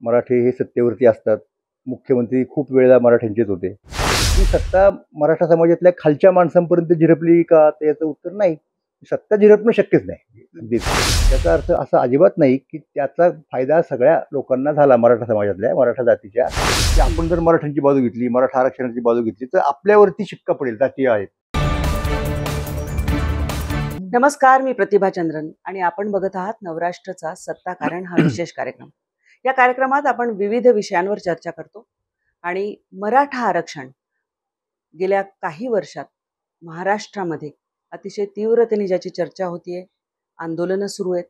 मराठे हे सत्तेवरती असतात. मुख्यमंत्री खूप वेळेला मराठ्यांचेच होते. ही सत्ता मराठा समाजातल्या खालच्या माणसांपर्यंत झिरपली का? तर याचं उत्तर नाही. सत्ता झिरपणं शक्यच नाही. अगदीच. त्याचा अर्थ असा अजिबात नाही की त्याचा फायदा सगळ्या लोकांना झाला मराठा समाजातल्या, मराठा जातीच्या. की आपण जर मराठ्यांची बाजू घेतली, मराठा आरक्षणाची बाजू घेतली तर आपल्यावरती शिक्का पडेल, जातीय आहेत. नमस्कार, मी प्रतिभा चंद्रन आणि आपण बघत आहात नवराष्ट्रचा सत्ता कारण हा विशेष कार्यक्रम. या कार्यक्रमात आपण विविध विषयांवर चर्चा करतो आणि मराठा आरक्षण गेल्या काही वर्षात महाराष्ट्रामध्ये अतिशय तीव्रतेने ज्याची चर्चा होतीये, आंदोलनं सुरू आहेत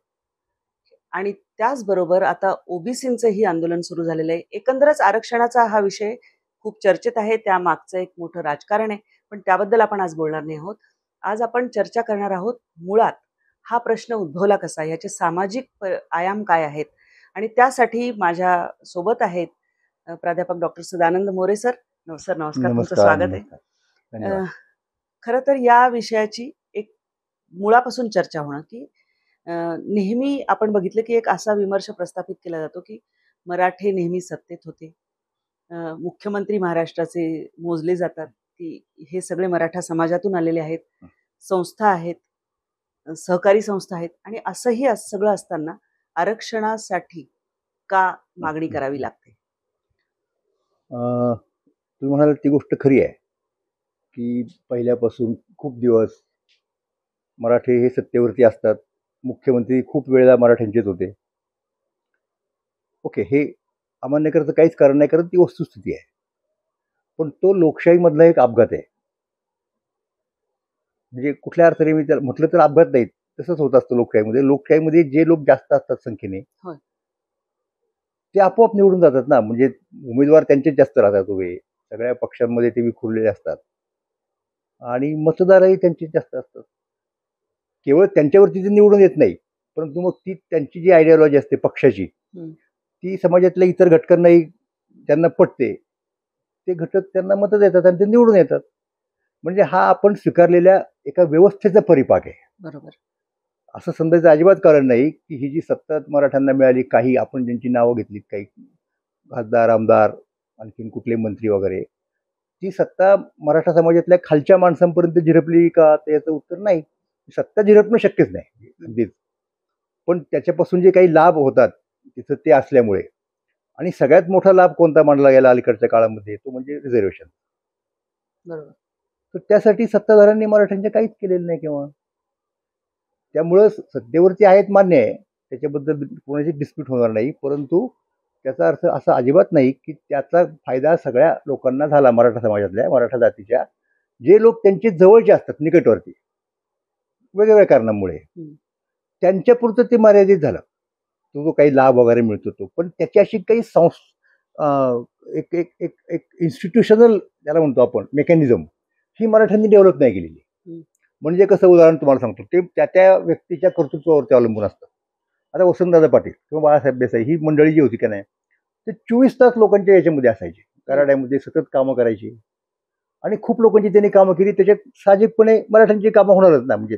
आणि त्याचबरोबर आता ओबीसींचंही आंदोलन सुरू झालेलं आहे. एकंदरच आरक्षणाचा हा विषय खूप चर्चेत आहे. त्यामागचं एक मोठं राजकारण आहे, पण त्याबद्दल आपण आज बोलणार नाही आहोत. आज आपण चर्चा करणार आहोत मुळात हा प्रश्न उद्भवला कसा, याचे सामाजिक आयाम काय आहेत. आणि त्यासाठी माझ्या सोबत आहेत प्राध्यापक doctor Sadanand More sir. Sir नमस्कार, तुमचं स्वागत आहे. खरं तर या विषयाची एक मुळापासून चर्चा होणं की नेहमी आपण बघितलं की एक असा विमर्श प्रस्थापित केला जातो की मराठे नेहमी सत्तेत होते, मुख्यमंत्री महाराष्ट्राचे मोजले जातात की हे सगळे मराठा समाजातून आलेले आहेत, संस्था आहेत, सहकारी संस्था आहेत, आणि असंही सगळं असताना आरक्षणासाठी का मागणी करावी लागते? तुम्ही म्हणाल ती गोष्ट खरी आहे की पहिल्यापासून खूप दिवस मराठे हे सत्तेवरती असतात. मुख्यमंत्री खूप वेळेला मराठ्यांचेच होते. ओके, हे अमान्य करायचं काहीच कारण नाही, कारण ती वस्तुस्थिती आहे. पण तो लोकशाहीमधला एक अपघात आहे. म्हणजे कुठल्या अर्थाने मी त्याला म्हटलं तर अपघात नाही, तसंच होत असतं लोकशाहीमध्ये. लोकशाहीमध्ये जे लोक जास्त असतात संख्येने ते आपोआप निवडून जातात ना. म्हणजे उमेदवार त्यांचेच जास्त राहतात उभे, सगळ्या पक्षांमध्ये ते विखुरलेले असतात आणि मतदारही त्यांचेच जास्त असतात. केवळ त्यांच्यावरती ते निवडून येत नाही, परंतु मग ती त्यांची जी आयडिओलॉजी असते पक्षाची, ती समाजातल्या इतर घटकांनाही त्यांना पटते. ते घटक त्यांना मतं देतात आणि ते निवडून येतात. म्हणजे हा आपण स्वीकारलेल्या एका व्यवस्थेचा परिपाक आहे. बरोबर. असं समजायचं अजिबात कारण नाही की ही जी सत्ता मराठ्यांना मिळाली, काही आपण ज्यांची नावं घेतलीत, काही खासदार, आमदार, आणखीन कुठले मंत्री वगैरे, ती सत्ता मराठा समाजातल्या खालच्या माणसांपर्यंत झिरपली का? तर याचं उत्तर नाही. सत्ता झिरपणं शक्यच नाही अगदीच. पण त्याच्यापासून जे काही लाभ होतात तिथं ते असल्यामुळे, आणि सगळ्यात मोठा लाभ कोणता मानला गेला अलीकडच्या काळामध्ये, तो म्हणजे रिझर्वेशन. बरोबर. तर त्यासाठी सत्ताधाऱ्यांनी मराठ्यांचे काहीच केलेलं नाही केव्हा. त्यामुळं सत्तेवरती आहेत मान्य आहे, त्याच्याबद्दल कोणाची डिस्प्यूट होणार नाही, परंतु त्याचा अर्थ असा अजिबात नाही की त्याचा फायदा सगळ्या लोकांना झाला मराठा समाजातल्या, मराठा जातीच्या. जे लोक त्यांचे जवळचे असतात, निकटवर्ती, वेगवेगळ्या कारणामुळे त्यांच्यापुरतं ते मर्यादित झालं. तो जो काही लाभ वगैरे मिळतो तो, पण त्याची अशी काही एक एक एक एक इन्स्टिट्यूशनल ज्याला म्हणतो आपण मेकॅनिझम, ही मराठ्यांनी डेव्हलप नाही केलेली. म्हणजे कसं, उदाहरण तुम्हाला सांगतो, ते त्या त्या व्यक्तीच्या कर्तृत्वावरती अवलंबून असतं. आता वसंतदादा पाटील किंवा बाळासाहेब देसाई ही मंडळी जी होती का नाही, ते 24 तास लोकांच्या याच्यामध्ये असायचे, कराड्यामध्ये सतत कामं करायची, आणि खूप लोकांची त्यांनी कामं केली. त्याच्यात साहजिकपणे मराठ्यांची कामं होणारच ना. म्हणजे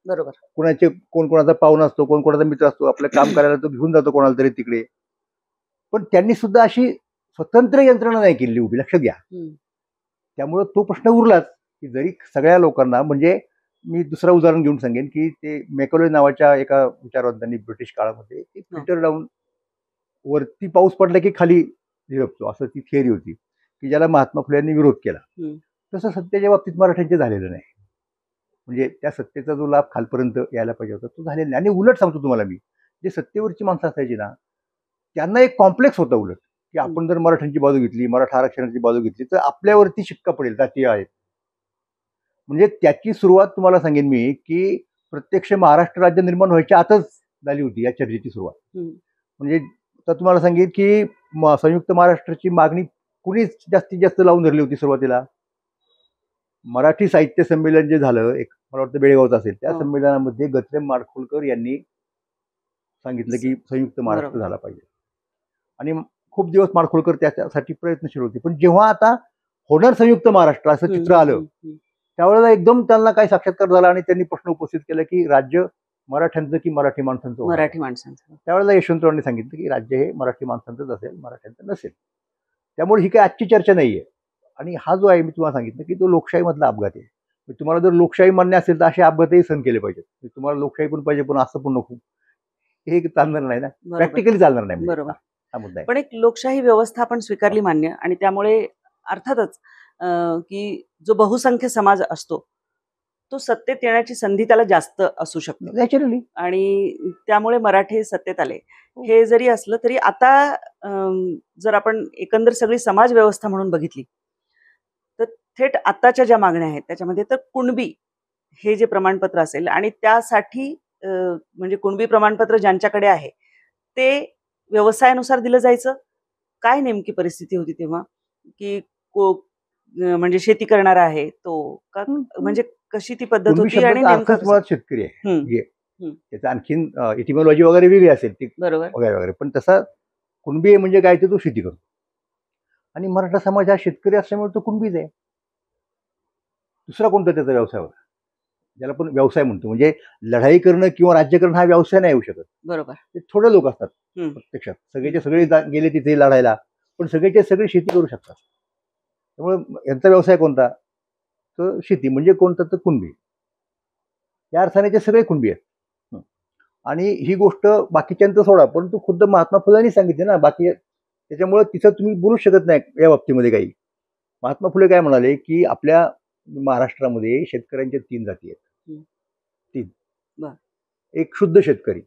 बरोबर, कोणाचे कोण कोणाचा पाहुणा असतो, कोण कोणाचा मित्र असतो, आपलं काम करायला तो घेऊन जातो कोणाला तरी तिकडे. पण त्यांनी सुद्धा अशी स्वतंत्र यंत्रणा नाही केली उभी, लक्षात घ्या. त्यामुळं तो प्रश्न उरलाच की जरी सगळ्या लोकांना, म्हणजे मी दुसरं उदाहरण घेऊन सांगेन की ते मॅकॉले नावाच्या एका विचारवंतांनी ब्रिटिश काळामध्ये एक फिल्टर लावून वरती पाऊस पडला की खाली झिरपतो, असं ती थिअरी होती की ज्याला महात्मा फुले यांनी विरोध केला. तसं सत्तेच्या बाबतीत मराठ्यांचे झालेलं नाही. म्हणजे त्या सत्तेचा जो लाभ खालपर्यंत यायला पाहिजे होता तो झालेला नाही. आणि उलट सांगतो तुम्हाला मी, जे सत्तेवरची माणसं असायची ना, त्यांना एक कॉम्प्लेक्स होता उलट, की आपण जर मराठ्यांची बाजू घेतली, मराठा आरक्षणाची बाजू घेतली तर आपल्यावरती शिक्का पडेल, जातीय आहेत. म्हणजे त्याची सुरुवात तुम्हाला सांगेन मी की प्रत्यक्ष महाराष्ट्र राज्य निर्माण व्हायच्या आतच झाली होती या चर्चेची सुरुवात. म्हणजे आता तुम्हाला सांगेन की संयुक्त महाराष्ट्राची मागणी कुणीच जास्तीत जास्त लावून धरली होती सुरुवातीला. मराठी साहित्य संमेलन जे झालं, एक मला वाटतं बेळगावचं असेल, त्या संमेलनामध्ये गत्रम माडखोलकर यांनी सांगितलं की संयुक्त महाराष्ट्र झाला पाहिजे, आणि खूप दिवस माडखोलकर त्याच्यासाठी प्रयत्नशील होते. पण जेव्हा आता होणार संयुक्त महाराष्ट्र असं चित्र आलं, त्यावेळेला एकदम त्यांना काही साक्षात्कार झाला आणि त्यांनी प्रश्न उपस्थित केला की राज्य मराठ्यांचं की मराठी माणसांचं होणार. मराठी माणसांचं. त्यावेळेला यशवंतरावांनी सांगितलं की राज्य हे मराठी माणसांचंच असेल, मराठ्यांचं नसेल. त्यामुळे ही काही आजची चर्चा नाहीये. आणि हा जो आहे मी तुम्हाला सांगितलं की तो लोकशाहीमधला अपघात आहे. तुम्हाला जर लोकशाही मान्य असेल तर असे अपघातही सहन केले पाहिजेत. तुम्हाला लोकशाही पण पाहिजे पण असं पण नको, हे चालणार नाही ना, प्रॅक्टिकली चालणार नाही. बरोबर. हा मुद्दा आहे. पण एक लोकशाही व्यवस्था आपण स्वीकारली मान्य, आणि त्यामुळे अर्थातच की जो बहुसंख्य समाज असतो तो सत्तेत येण्याची संधी त्याला जास्त असू शकते नॅचरली. आणि त्यामुळे मराठे सत्तेत आले. हे जरी असलं तरी आता जर आपण एकंदर सगळी समाज व्यवस्था म्हणून बघितली तर थेट आताच्या ज्या मागण्या आहेत त्याच्यामध्ये तर कुणबी हे जे प्रमाणपत्र असेल आणि त्यासाठी म्हणजे कुणबी प्रमाणपत्र ज्यांच्याकडे आहे ते व्यवसायानुसार दिलं जायचं. काय नेमकी परिस्थिती होती तेव्हा की म्हणजे शेती करणारा आहे तो का, म्हणजे कशी ती पद्धत होती आणि नेमकं मुळात शेतकरी आहे. त्याचं आणखीन इटिमॉलॉजी वगैरे वेगळी असेल ती बरोबर वगैरे वगैरे, पण तसा कुणबी म्हणजे काय ते तो शेती करतो. आणि मराठा समाज हा शेतकरी असल्यामुळे तो कुणबीच आहे. दुसरा कोणता त्याचा व्यवसाय होता ज्याला पण व्यवसाय म्हणतो. म्हणजे लढाई करणं किंवा राज्य करणं हा व्यवसाय नाही येऊ शकत. बरोबर. ते थोडे लोक असतात प्रत्यक्षात, सगळेचे सगळे गेले तिथे लढायला, पण सगळेचे सगळे शेती करू शकतात. त्यामुळे यांचा व्यवसाय कोणता तर शेती. म्हणजे कोणता तर कुणबी. या अर्थाने ते सगळे कुणबी आहेत. आणि ही गोष्ट बाकीच्यांचं सोडा, परंतु खुद्द महात्मा फुलेंनी सांगितली ना. बाकी त्याच्यामुळे तिथं तुम्ही बोलू शकत नाही या बाबतीमध्ये काही. महात्मा फुले काय म्हणाले की आपल्या महाराष्ट्रामध्ये शेतकऱ्यांच्या 3 जाती आहेत. 3. एक शुद्ध शेतकरी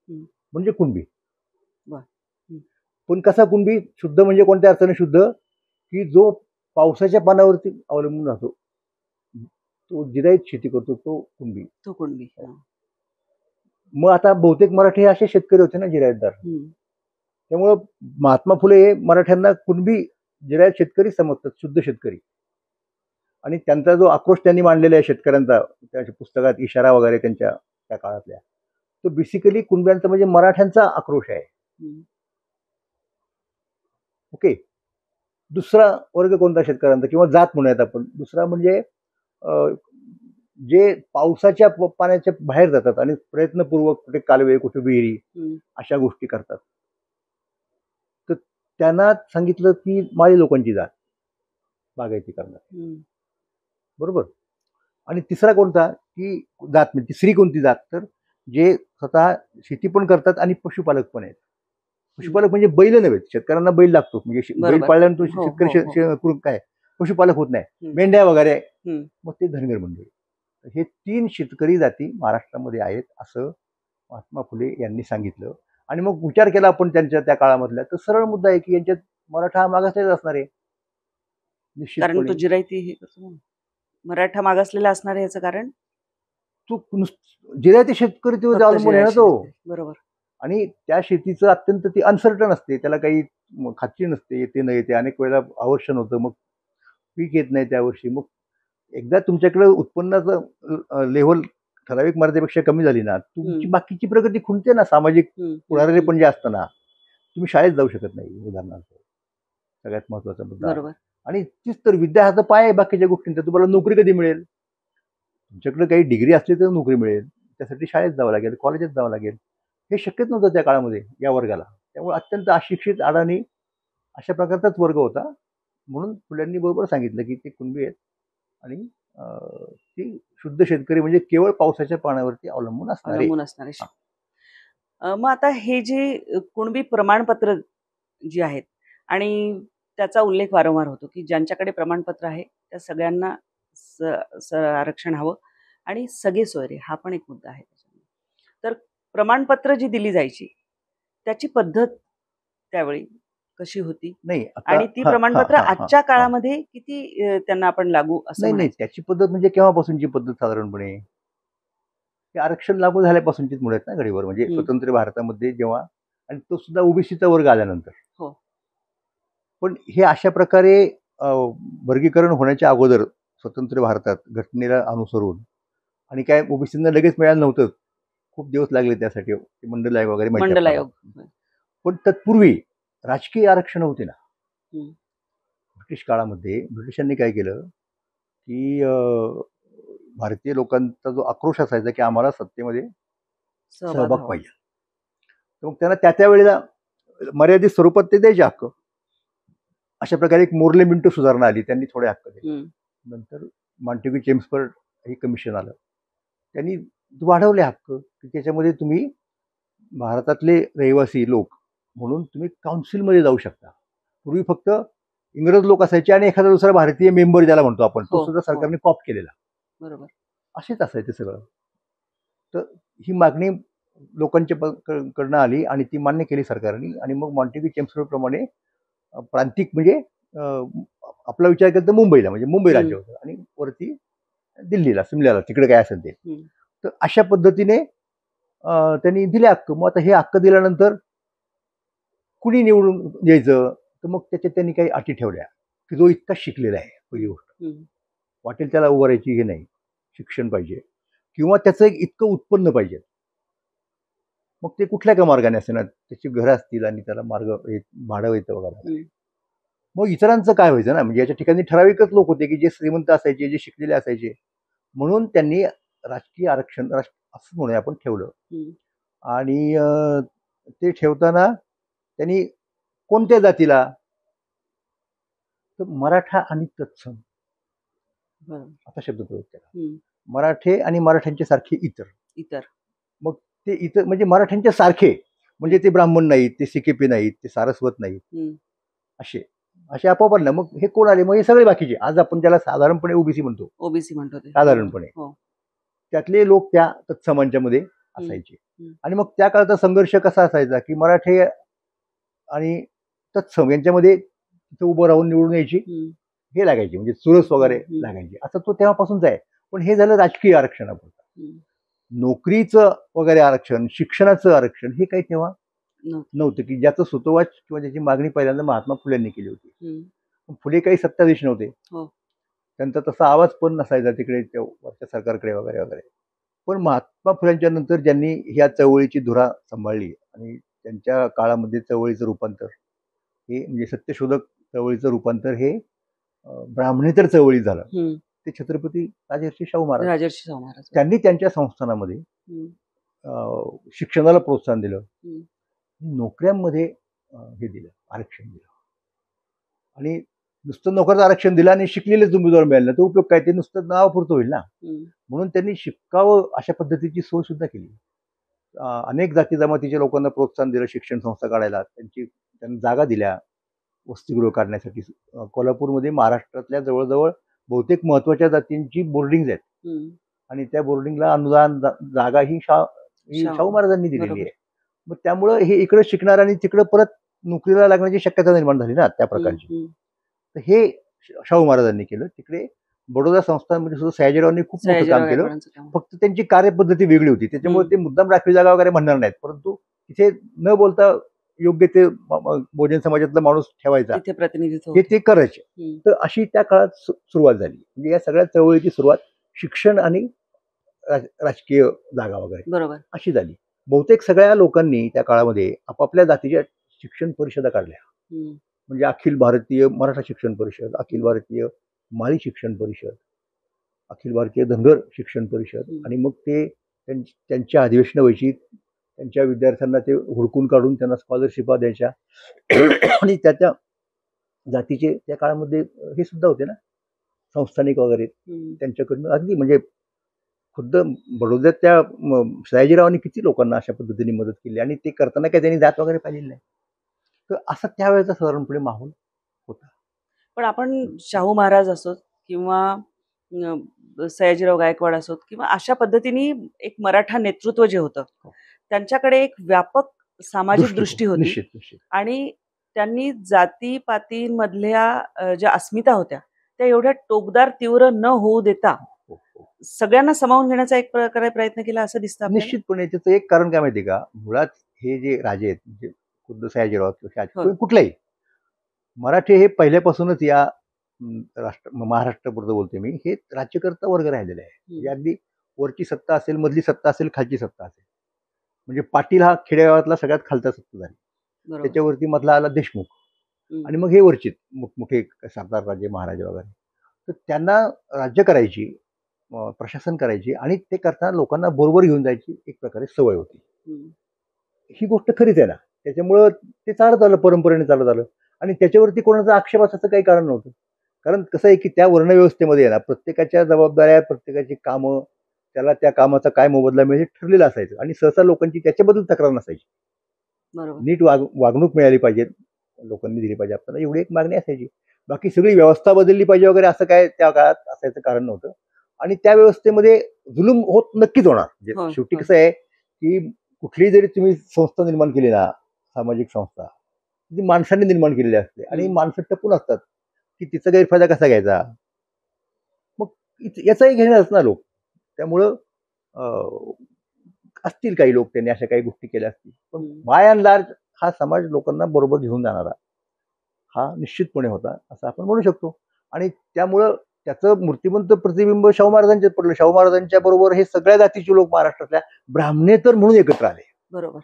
म्हणजे कुणबी. पण कसा कुणबी? शुद्ध म्हणजे कोणत्या अर्थाने शुद्ध की जो पावसाच्या पाण्यावरती अवलंबून राहतो, तो जिरायत शेती करतो, तो कुणबी. मग आता बहुतेक मराठी असे शेतकरी होते ना जिरायतदार. त्यामुळं महात्मा फुले हे मराठ्यांना कुणबी जिरायत शेतकरी समजतात, शुद्ध शेतकरी. आणि त्यांचा जो आक्रोश त्यांनी मांडलेला आहे शेतकऱ्यांचा त्याच्या पुस्तकात इशारा वगैरे त्यांच्या त्या काळातल्या, तो बेसिकली कुणब्यांचा म्हणजे मराठ्यांचा आक्रोश आहे. ओके. दुसरा वर्ग कोणता शेतकऱ्यांचा किंवा जात म्हणूयात आपण. दुसरा म्हणजे जे पावसाच्या पाण्याच्या बाहेर जातात आणि प्रयत्नपूर्वक कुठे कालवे, कुठे विहिरी अशा गोष्टी करतात. तर त्यांना सांगितलं की माळी लोकांची जात बागायती करणार. बरोबर. आणि तिसरा कोणता की जात म्हणजे तिसरी कोणती जात तर जे स्वतः शेती पण करतात आणि पशुपालक पण आहेत. पशुपालक म्हणजे बैल नव्हे, शेतकऱ्यांना बैल लागतो. म्हणजे बैल पाळल्यानंतर शेतकरी काय पशुपालक होत नाही, मेंढ्या वगैरे. मग ते धनगर मंडळी. हे 3 शेतकरी जाती महाराष्ट्रामध्ये आहेत असं महात्मा फुले यांनी सांगितलं. आणि मग विचार केला आपण त्यांच्या त्या काळामधल्या, तर सरळ मुद्दा आहे की यांच्यात मराठा मागासलेला असणार आहे कारण तो जिरायती हे मराठा मागासलेला असणार आहे. याचं कारण तो जिरायती शेतकरी तो अवलंबून आहे ना तो. बरोबर. आणि त्या शेतीचं अत्यंत ती अनसर्टन असते, त्याला काही खात्री नसते, येते न येते. अनेक वेळेला अवर्षण होतं, मग पीक येत नाही त्या वर्षी. मग एकदा तुमच्याकडे उत्पन्नाचं लेव्हल ठराविक मर्यादेपेक्षा कमी झाली ना, तुमची बाकीची प्रगती खुंटते ना. सामाजिक पुढारी पण जे असताना तुम्ही शाळेत जाऊ शकत नाही उदाहरणार्थ. सगळ्यात महत्वाचा मुद्दा. आणि तीच तर विद्या हा तर पाय आहे बाकीच्या गोष्टींचा. तुम्हाला नोकरी कधी मिळेल? तुमच्याकडे काही डिग्री असली तर नोकरी मिळेल. त्यासाठी शाळेत जावं लागेल, कॉलेजात जावं लागेल. हे शक्यच नव्हतं त्या काळामध्ये या वर्गाला. त्यामुळे अत्यंत अशिक्षित, अडाणी अशा प्रकारचाच वर्ग होता. म्हणून फुल्यांनी बरोबर सांगितलं की ते कुणबी आहेत आणि ती शुद्ध शेतकरी म्हणजे केवळ पावसाच्या पाण्यावरती अवलंबून असणारे. मग आता हे जे कुणबी प्रमाणपत्र जी आहेत आणि त्याचा उल्लेख वारंवार होतो की ज्यांच्याकडे प्रमाणपत्र आहे त्या सगळ्यांना आरक्षण हवं आणि सगळे सोयरे, हा पण एक मुद्दा आहे. तर प्रमाणपत्र जी दिली जायची त्याची पद्धत त्यावेळी कशी होती? नाही, आणि ती प्रमाणपत्र आजच्या काळामध्ये किती त्यांना आपण लागू असं नाही, त्याची पद्धत म्हणजे केव्हापासूनची पद्धत साधारणपणे आरक्षण लागू झाल्यापासूनचीच मुळे ना घडीवर. म्हणजे स्वतंत्र भारतामध्ये जेव्हा, आणि तो सुद्धा ओबीसीचा वर्ग आल्यानंतर. पण हे अशा प्रकारे वर्गीकरण होण्याच्या अगोदर स्वतंत्र भारतात घटनेला अनुसरून आणि काय ओबीसींना लगेच मिळालं नव्हतं. खूप दिवस लागले त्यासाठी, मंडल आयोग वगैरे. मंडल आयोग. पण तत्पूर्वी राजकीय आरक्षण होते ना. ब्रिटिश काळामध्ये ब्रिटिशांनी काय केलं की भारतीय लोकांचा जो आक्रोश असायचा की आम्हाला सत्तेमध्ये सहभाग व्हावा. पाहिजे, तर मग त्यांना त्या वेळेला मर्यादित स्वरूपात ते द्यायचे हक्क. अशा प्रकारे एक मोर्ले मिंटो सुधारणा आली, त्यांनी थोडे हक्क दिले. नंतर मॉन्टेग्यू चेम्सफर्ड हे कमिशन आलं, त्यांनी वाढवले हक्क की त्याच्यामध्ये तुम्ही भारतातले रहिवासी लोक म्हणून तुम्ही काउन्सिलमध्ये जाऊ शकता. पूर्वी फक्त इंग्रज लोक असायचे आणि एखादा दुसरा भारतीय मेंबर ज्याला म्हणतो आपण, तो सुद्धा सरकारने कॉप केलेला. बरोबर. असेच असायचे सगळं. तर ही मागणी लोकांच्या कडनं आली आणि ती मान्य केली सरकारने. आणि मग मॉन्टेग्यू चेम्सफोर्ड प्रमाणे प्रांतिक म्हणजे आपला विचार केला तर मुंबईला, म्हणजे मुंबई राज्य होतं आणि वरती दिल्लीला, सिमल्याला, तिकडे काय असेल ते. तर अशा पद्धतीने त्यांनी दिले हक्क. मग आता हे हक्क दिल्यानंतर कुणी निवडून द्यायचं, तर मग त्याच्यात त्यांनी काही अटी ठेवल्या की जो इतका शिकलेला आहे, पहिली गोष्ट वाटेल त्याला उभं राहायची हे नाही, शिक्षण पाहिजे किंवा त्याचं एक इतकं उत्पन्न पाहिजे. मग ते कुठल्या का मार्गाने असे ना, त्याची घरं असतील आणि त्याला मार्ग भाडं येतं वगैरे. मग इतरांचं काय व्हायचं ना, म्हणजे याच्या ठिकाणी ठराविकच लोक होते की जे श्रीमंत असायचे, जे शिकलेले असायचे. म्हणून त्यांनी राजकीय आरक्षण असं म्हणून आपण ठेवलं. आणि ते ठेवताना त्यांनी कोणत्या जातीला, तर मराठा आणि तत्सम असा शब्द प्रयोग केला. मराठे आणि मराठ्यांच्या सारखे इतर. मग ते इतर म्हणजे मराठ्यांच्या सारखे म्हणजे ते ब्राह्मण नाहीत, ते सिकेपी नाहीत, ते सारस्वत नाहीत, असे आपोआप ना. मग हे कोण आले, मग हे सगळे बाकीचे, आज आपण ज्याला साधारणपणे ओबीसी म्हणतो साधारणपणे, त्यातले लोक त्या तत्समांच्या मध्ये असायचे. आणि मग त्या काळाचा संघर्ष कसा असायचा की मराठे आणि तत्सम यांच्यामध्ये तिथं उभं राहून निवडून यायची हे लागायचे, म्हणजे चुरस वगैरे लागायची. असं तो तेव्हापासूनच आहे. पण हे झालं राजकीय आरक्षणापुरतं. नोकरीचं वगैरे आरक्षण, शिक्षणाचं आरक्षण हे काही तेव्हा नव्हतं की ज्याचं सुतोवाच किंवा ज्याची मागणी पहिल्यांदा महात्मा फुलेंनी केली होती. फुले काही सत्ताधीश नव्हते, त्यांचा तसा आवाज पण नसायचा तिकडे वरच्या सरकारकडे वगैरे वगैरे. पण महात्मा फुल्यांच्या नंतर ज्यांनी ह्या चळवळीची धुरा सांभाळली आणि त्यांच्या काळामध्ये चळवळीचं रूपांतर हे म्हणजे सत्यशोधक चळवळीचं रूपांतर हे ब्राह्मणेतर चळवळी झालं. ते छत्रपती राजर्षी शाहू महाराज त्यांनी त्यांच्या संस्थानामध्ये शिक्षणाला प्रोत्साहन दिलं, नोकऱ्यांमध्ये हे दिलं, आरक्षण दिलं. आणि नुसतं नोकरीचं आरक्षण दिलं आणि शिकलेलेच उमेदवार मिळाले तर उपयोग काय, ते नुसतं नावापुरतं होईल ना. म्हणून त्यांनी शिकावं अशा पद्धतीची सोय सुद्धा केली. अनेक जाती जमातीच्या लोकांना प्रोत्साहन दिलं शिक्षण संस्था काढायला. त्यांनी जागा दिल्या वसतिगृह काढण्यासाठी. कोल्हापूरमध्ये महाराष्ट्रातल्या जवळजवळ बहुतेक महत्वाच्या जातींची बोर्डिंग आहेत आणि त्या बोर्डिंगला अनुदान जागा ही शाहू महाराजांनी दिलेली आहे. मग त्यामुळं हे इकडे शिकणार आणि तिकडे परत नोकरीला लागण्याची शक्यता निर्माण झाली ना त्या प्रकारची. तर हे शाहू महाराजांनी केलं. तिकडे बडोदा संस्थांमध्ये सुद्धा सयाजीरावांनी खूप मोठं काम केलं. फक्त त्यांची कार्यपद्धती वेगळी होती, त्याच्यामुळे ते मुद्दाम राखीव जागा वगैरे म्हणणार नाहीत, परंतु तिथे न बोलता योग्य ते बहुजन समाजातला माणूस ठेवायचा, हे ते करायचे. तर अशी त्या काळात सुरुवात झाली. म्हणजे या सगळ्या चळवळीची सुरुवात शिक्षण आणि राजकीय जागा वगैरे अशी झाली. बहुतेक सगळ्या लोकांनी त्या काळामध्ये आपापल्या जातीच्या शिक्षण परिषदा काढल्या. म्हणजे अखिल भारतीय मराठा शिक्षण परिषद, अखिल भारतीय माळी शिक्षण परिषद, अखिल भारतीय धनगर शिक्षण परिषद. आणि मग ते त्यांच्या अधिवेशनं व्हायची, त्यांच्या विद्यार्थ्यांना ते हुडकून काढून त्यांना स्कॉलरशिपा द्यायच्या. आणि त्या जातीचे त्या काळामध्ये हे सुद्धा होते ना संस्थानिक वगैरे, त्यांच्याकडनं अगदी म्हणजे खुद्द बडोद्यात त्या सयाजीरावांनी किती लोकांना अशा पद्धतीने मदत केली आणि ते करताना काय त्यांनी जात वगैरे पाहिलेली नाही. तर असा त्यावेळेचा साधारणपणे माहोल होता. पण आपण शाहू महाराज असोत किंवा सयाजीराव गायकवाड असोत किंवा अशा पद्धतीने एक मराठा नेतृत्व जे होतं त्यांच्याकडे एक व्यापक सामाजिक दृष्टी होती आणि त्यांनी जातीपातीमधल्या ज्या अस्मिता होत्या त्या एवढ्या टोकदार तीव्र न होऊ देता सगळ्यांना सामावून घेण्याचा एक प्रकारे प्रयत्न केला असं दिसतं. निश्चितपणे त्याचं एक कारण काय माहिती का, मुळात हे जे राजे आहेत म्हणजे खुद्द सयाजीराव किंवा कुठलाही मराठी हे पहिल्यापासूनच या महाराष्ट्रापुरतं बोलते मी, हे राज्यकर्ता वर्ग राहिलेला आहे. म्हणजे अगदी वरची सत्ता असेल, मधली सत्ता असेल, खालची सत्ता असेल. म्हणजे पाटील हा खेडेगावातला सगळ्यात खालचा सत्ताधारी, त्याच्यावरती मधला आला देशमुख आणि मग हे वरचे मोठे सरदार राजे महाराजे वगैरे. तर त्यांना राज्य करायची प्रशासन करायची आणि ते करताना लोकांना बरोबर घेऊन जायची एक प्रकारे सवय होती. ही गोष्ट खरीच आहे ना. त्याच्यामुळं ते चालत आलं, परंपरेने चालत आलं आणि त्याच्यावरती कोणाचा आक्षेप असायचं काही कारण नव्हतं. कारण कसं आहे की त्या वर्णव्यवस्थेमध्ये आहे ना, प्रत्येकाच्या जबाबदाऱ्या, प्रत्येकाची कामं, त्याला त्या कामाचा काय मोबदला मिळेल हे ठरलेलं असायचं आणि सहसा लोकांची त्याच्याबद्दल तक्रार नसायची. बरोबर. नीट वागणूक मिळाली पाहिजे, लोकांनी दिली पाहिजे आपल्याला, एवढी एक मागणी असायची. बाकी सगळी व्यवस्था बदलली पाहिजे वगैरे असं काय त्या काळात असायचं कारण नव्हतं. आणि त्या व्यवस्थेमध्ये जुलूम होत नक्कीच होणार. होय, शेवटी होय. कसं आहे की कुठलीही जरी तुम्ही संस्था निर्माण केली ना, सामाजिक संस्था, ती माणसांनी निर्माण केलेली असते आणि माणसं टपून असतात की तिचा गैरफायदा कसा घ्यायचा. मग याचाही घेणारच ना लोक. त्यामुळं असतील काही लोक त्यांनी अशा काही गोष्टी केल्या असतील, पण बाय अँड लार्ज हा समाज लोकांना बरोबर घेऊन जाणारा हा निश्चितपणे होता असं आपण म्हणू शकतो. आणि त्यामुळं त्याचं मूर्तिमंत प्रतिबिंब शाहू महाराजांच्यात पडलं. शाहू महाराजांच्या बरोबर हे सगळ्या जातीचे लोक महाराष्ट्रातल्या ब्राह्मणेतर म्हणून एकत्र आले. बरोबर.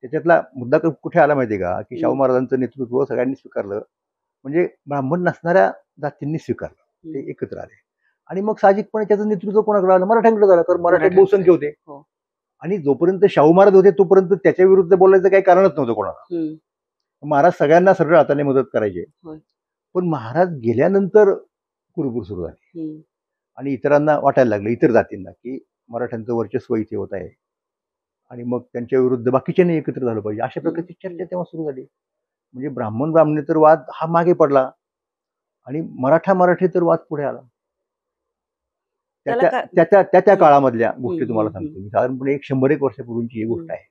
त्याच्यातला मुद्दा कुठे आला माहितीये का, की शाहू महाराजांचं नेतृत्व सगळ्यांनी स्वीकारलं, म्हणजे ब्राह्मण नसणाऱ्या जातींनी स्वीकारलं, ते एकत्र आले. आणि मग साहजिकपणे त्याचं नेतृत्व कोणाकडे आलं, मराठ्यांकडे झालं, कारण मराठी बहुसंख्य होते. आणि जोपर्यंत शाहू महाराज होते तोपर्यंत त्याच्या विरुद्ध बोलायचं काही कारणच नव्हतं कोणाला. महाराज सगळ्यांना सरळ हाताने मदत करायचे. पण महाराज गेल्यानंतर कुरबुर सुरू झाली आणि इतरांना वाटायला लागलं, इतर जातींना, की मराठ्यांचं वर्चस्व इथे होत आहे आणि मग त्यांच्या विरुद्ध बाकीच्यांनी एकत्र झालं पाहिजे. अशा प्रकारची चर्चा तेव्हा सुरू झाली. म्हणजे ब्राह्मण ब्राह्मणेतर वाद हा मागे पडला आणि मराठा मराठेतर वाद पुढे आला. त्या काळामधल्या गोष्टी तुम्हाला सांगतो मी. साधारणपणे 100-1 वर्षापूर्वीची ही गोष्ट आहे.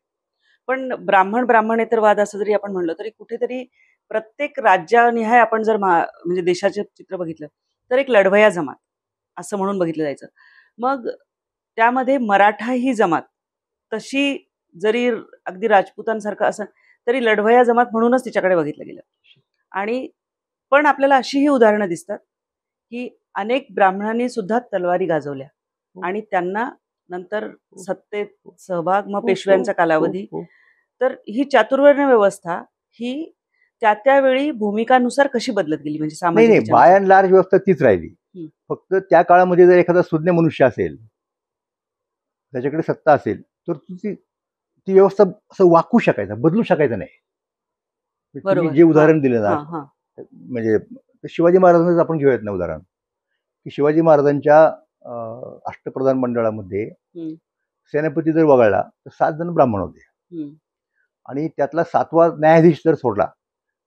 पण ब्राह्मणेतर वाद असं जरी आपण म्हणलं तरी कुठेतरी प्रत्येक राज्यानिहाय आपण जर म्हणजे देशाचे चित्र बघितलं तर एक लढवया जमात असं म्हणून बघितलं जायचं. मग त्यामध्ये मराठा ही जमात तशी जरी अगदी राजपुतांसारखं असं तरी लढवया जमात म्हणूनच तिच्याकडे बघितलं गेलं. आणि पण आपल्याला अशीही उदाहरणं दिसतात की अनेक ब्राह्मणांनी सुद्धा तलवारी गाजवल्या आणि त्यांना नंतर सत्तेत सहभाग, मग पेशव्यांचा कालावधी. तर ही चातुर्वर्ण व्यवस्था ही त्यावेळी भूमिकानुसार कशी बदलत गेली, म्हणजे सामाजिक बाय अँड लार्ज व्यवस्था तीच राहिली. फक्त त्या काळामध्ये जर एखादा सुज्ञ मनुष्य असेल, त्याच्याकडे सत्ता असेल, तर ती व्यवस्था असं वाकू शकायचा, बदलू शकायचं नाही. तुम्ही जे उदाहरण दिलं ना, म्हणजे शिवाजी महाराजांचं आपण घेऊयात ना उदाहरण, की शिवाजी महाराजांच्या अष्टप्रधान मंडळामध्ये सेनापती जर वगळला तर 7 जण ब्राह्मण होते आणि त्यातला 7वा न्यायाधीश जर सोडला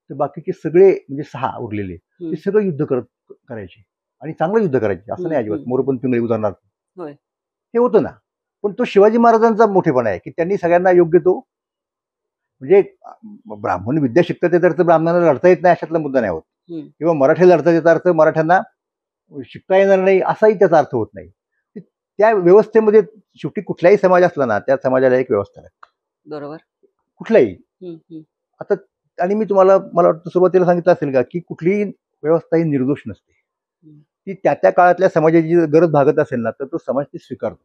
तर बाकीचे सगळे म्हणजे 6 उरलेले ते सगळं युद्ध करायचे आणि चांगलं युद्ध करायचे. असं नाही अजिबात. मोरपंत पिंगळी उदाहरणार्थ हे होतं ना. पण तो शिवाजी महाराजांचा मोठेपणा आहे की त्यांनी सगळ्यांना योग्य तो, म्हणजे ब्राह्मण विद्या शिकतात त्याचा अर्थ ब्राह्मणाला लढता येत नाही अशातला मुद्दा नाही होत, किंवा मराठी लढता त्याचा अर्थ मराठ्यांना शिकता येणार नाही असाही त्याचा अर्थ होत नाही. त्या व्यवस्थेमध्ये शेवटी कुठलाही समाज असला ना, त्या समाजाला एक व्यवस्था लागते. बरोबर. कुठलाही. आता आणि मी तुम्हाला, मला वाटतं सुरुवातीला सांगितलं असेल का, की कुठलीही व्यवस्था ही निर्दोष नसते. ती त्या काळातल्या समाजाची गरज भागत असेल ना तर तो समाज ती स्वीकारतो.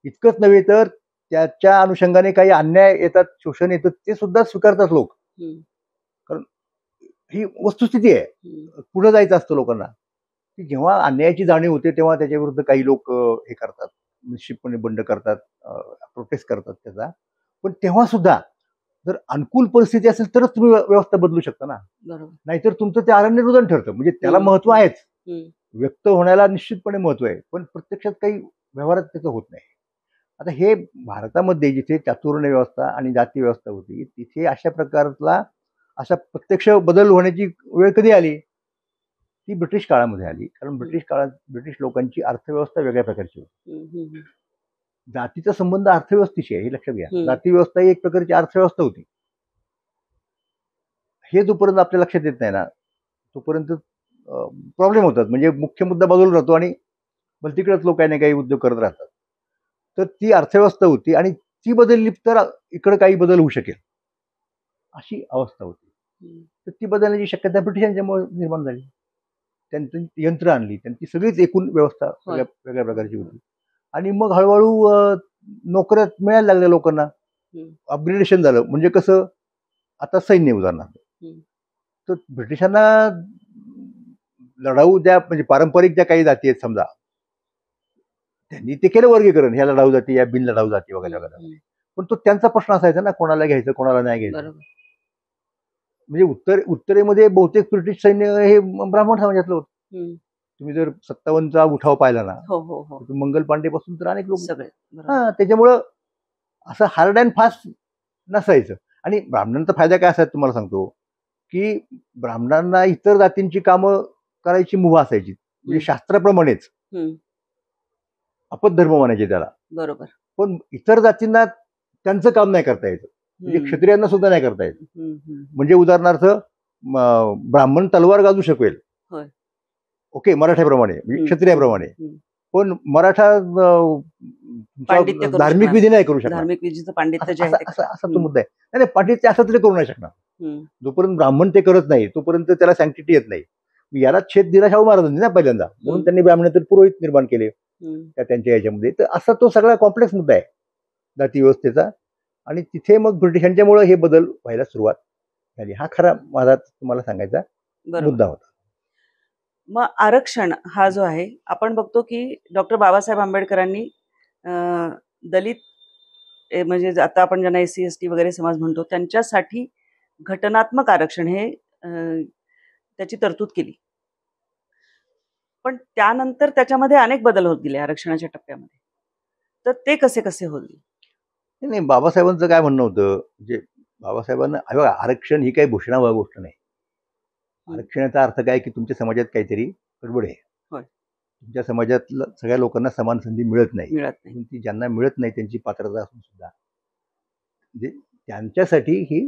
इतकंच नव्हे तर त्याच्या अनुषंगाने काही अन्याय येतात, शोषण येतं, ते सुद्धा स्वीकारतात लोक. कारण ही वस्तुस्थिती आहे. पुढे जायचं असतं लोकांना, की जेव्हा अन्यायाची जाणीव होते तेव्हा त्याच्या विरुद्ध काही लोक हे करतात, निश्चितपणे बंड करतात, प्रोटेस्ट करतात त्याचा. पण तेव्हा सुद्धा जर अनुकूल परिस्थिती असेल तरच तुम्ही व्यवस्था बदलू शकता ना. नाहीतर तुमचं ते अरण्य रुदन ठरतं. म्हणजे त्याला महत्व आहेच, व्यक्त होण्याला निश्चितपणे महत्व आहे, पण प्रत्यक्षात काही व्यवहारात त्याचं होत नाही. आता हे भारतामध्ये जिथे चातुर्वर्ण व्यवस्था आणि जाती व्यवस्था होती तिथे अशा प्रकारला अशा प्रत्यक्ष बदल होण्याची वेळ कधी आली? ती ब्रिटिश काळामध्ये आली. कारण ब्रिटिश काळात ब्रिटिश लोकांची अर्थव्यवस्था वेगळ्या प्रकारची होती. जातीचा संबंध अर्थव्यवस्थेशी आहे हे लक्षात घ्या. जाती व्यवस्था ही एक प्रकारची अर्थव्यवस्था होती. हे जोपर्यंत आपल्या लक्षात येत नाही ना तोपर्यंत प्रॉब्लेम होतात. म्हणजे मुख्य मुद्दा बदलून राहतो आणि मग तिकडेच लोक काही ना काही उद्योग करत राहतात. तर ती अर्थव्यवस्था होती आणि ती बदलली तर इकडे काही बदल होऊ शकेल अशी अवस्था होती. तर ती बदलण्याची शक्यता ब्रिटिशांच्यामुळे निर्माण झाली. त्यांची यंत्र आणली, त्यांची सगळीच एकूण व्यवस्था वेगळ्या प्रकारची होती. आणि मग हळूहळू नोकऱ्या मिळायला लागल्या लोकांना, अपग्रेडेशन झालं. म्हणजे कसं, आता सैन्य उदाहरणार्थ, तर ब्रिटिशांना लढाऊ ज्या म्हणजे पारंपरिक ज्या काही जाती आहेत समजा, त्यांनी ते केलं वर्गीकरण, ह्याला डाव जाते, या बिनला डाव जाते वगैरे वगैरे. पण तो त्यांचा प्रश्न असायचा ना, कोणाला घ्यायचं कोणाला नाही घ्यायचं. म्हणजे उत्तरेमध्ये बहुतेक ब्रिटिश सैन्य हे ब्राह्मण समाजातलं होतं. तुम्ही जर 57चा उठाव पाहिला ना, मंगल पांडे पासून तर अनेक लोक सगळे. त्याच्यामुळं असं हार्ड अँड फास्ट नसायचं. आणि ब्राह्मणांचा फायदा काय असायचा तुम्हाला सांगतो, की ब्राह्मणांना इतर जातींची कामं करायची मुभा असायची. म्हणजे शास्त्राप्रमाणेच अपधर्म म्हणायचे त्याला. बरोबर. पण इतर जातींना त्यांचं काम नाही करता यायचं. म्हणजे क्षत्रियांना सुद्धा नाही करता येत. म्हणजे उदाहरणार्थ ब्राह्मण तलवार गाजू शकेल, ओके, मराठ्याप्रमाणे म्हणजे क्षत्रियाप्रमाणे, पण मराठा धार्मिक विधी नाही करू शकणार. धार्मिक विधीचं पांडित्य जे असा तो मुद्दा आहे. नाही, पांडित्य असं तरी करू नाही शकणार. जोपर्यंत ब्राह्मण ते करत नाही तोपर्यंत त्याला सँक्टिटी येत नाही. याला छेद दिला शाहू महाराजांनी ना पहिल्यांदा, म्हणून त्यांनी ब्राह्मणेतर पुरोहित निर्माण केले त्यांच्या याच्यामध्ये. तर असा तो सगळा कॉम्प्लेक्स मुद्दा आहे जाती व्यवस्थेचा. आणि तिथे मग ब्रिटिशांच्यामुळे हे बदल व्हायला सुरुवात झाली. हा खरा माझा तुम्हाला सांगायचा मुद्दा होता. मग आरक्षण हा जो आहे, आपण बघतो की डॉक्टर बाबासाहेब आंबेडकरांनी दलित म्हणजे आता आपण ज्यांना SC ST वगैरे समाज म्हणतो त्यांच्यासाठी घटनात्मक आरक्षण हे त्याची तरतूद केली. पण त्यानंतर त्याच्यामध्ये अनेक बदल होत गेले आरक्षणाच्या टप्प्यामध्ये. तर ते कसे कसे होईल? नाही, बाबासाहेबांचं काय म्हणणं होतं, म्हणजे बाबासाहेबांना आरक्षण ही काही भूषणावह गोष्ट नाही. आरक्षणाचा अर्थ काय की तुमच्या समाजात काहीतरी गडबड आहे, तुमच्या समाजातल्या सगळ्या लोकांना समान संधी मिळत नाही, ती ज्यांना मिळत नाही त्यांची पात्रता असून सुद्धा म्हणजे त्यांच्यासाठी ही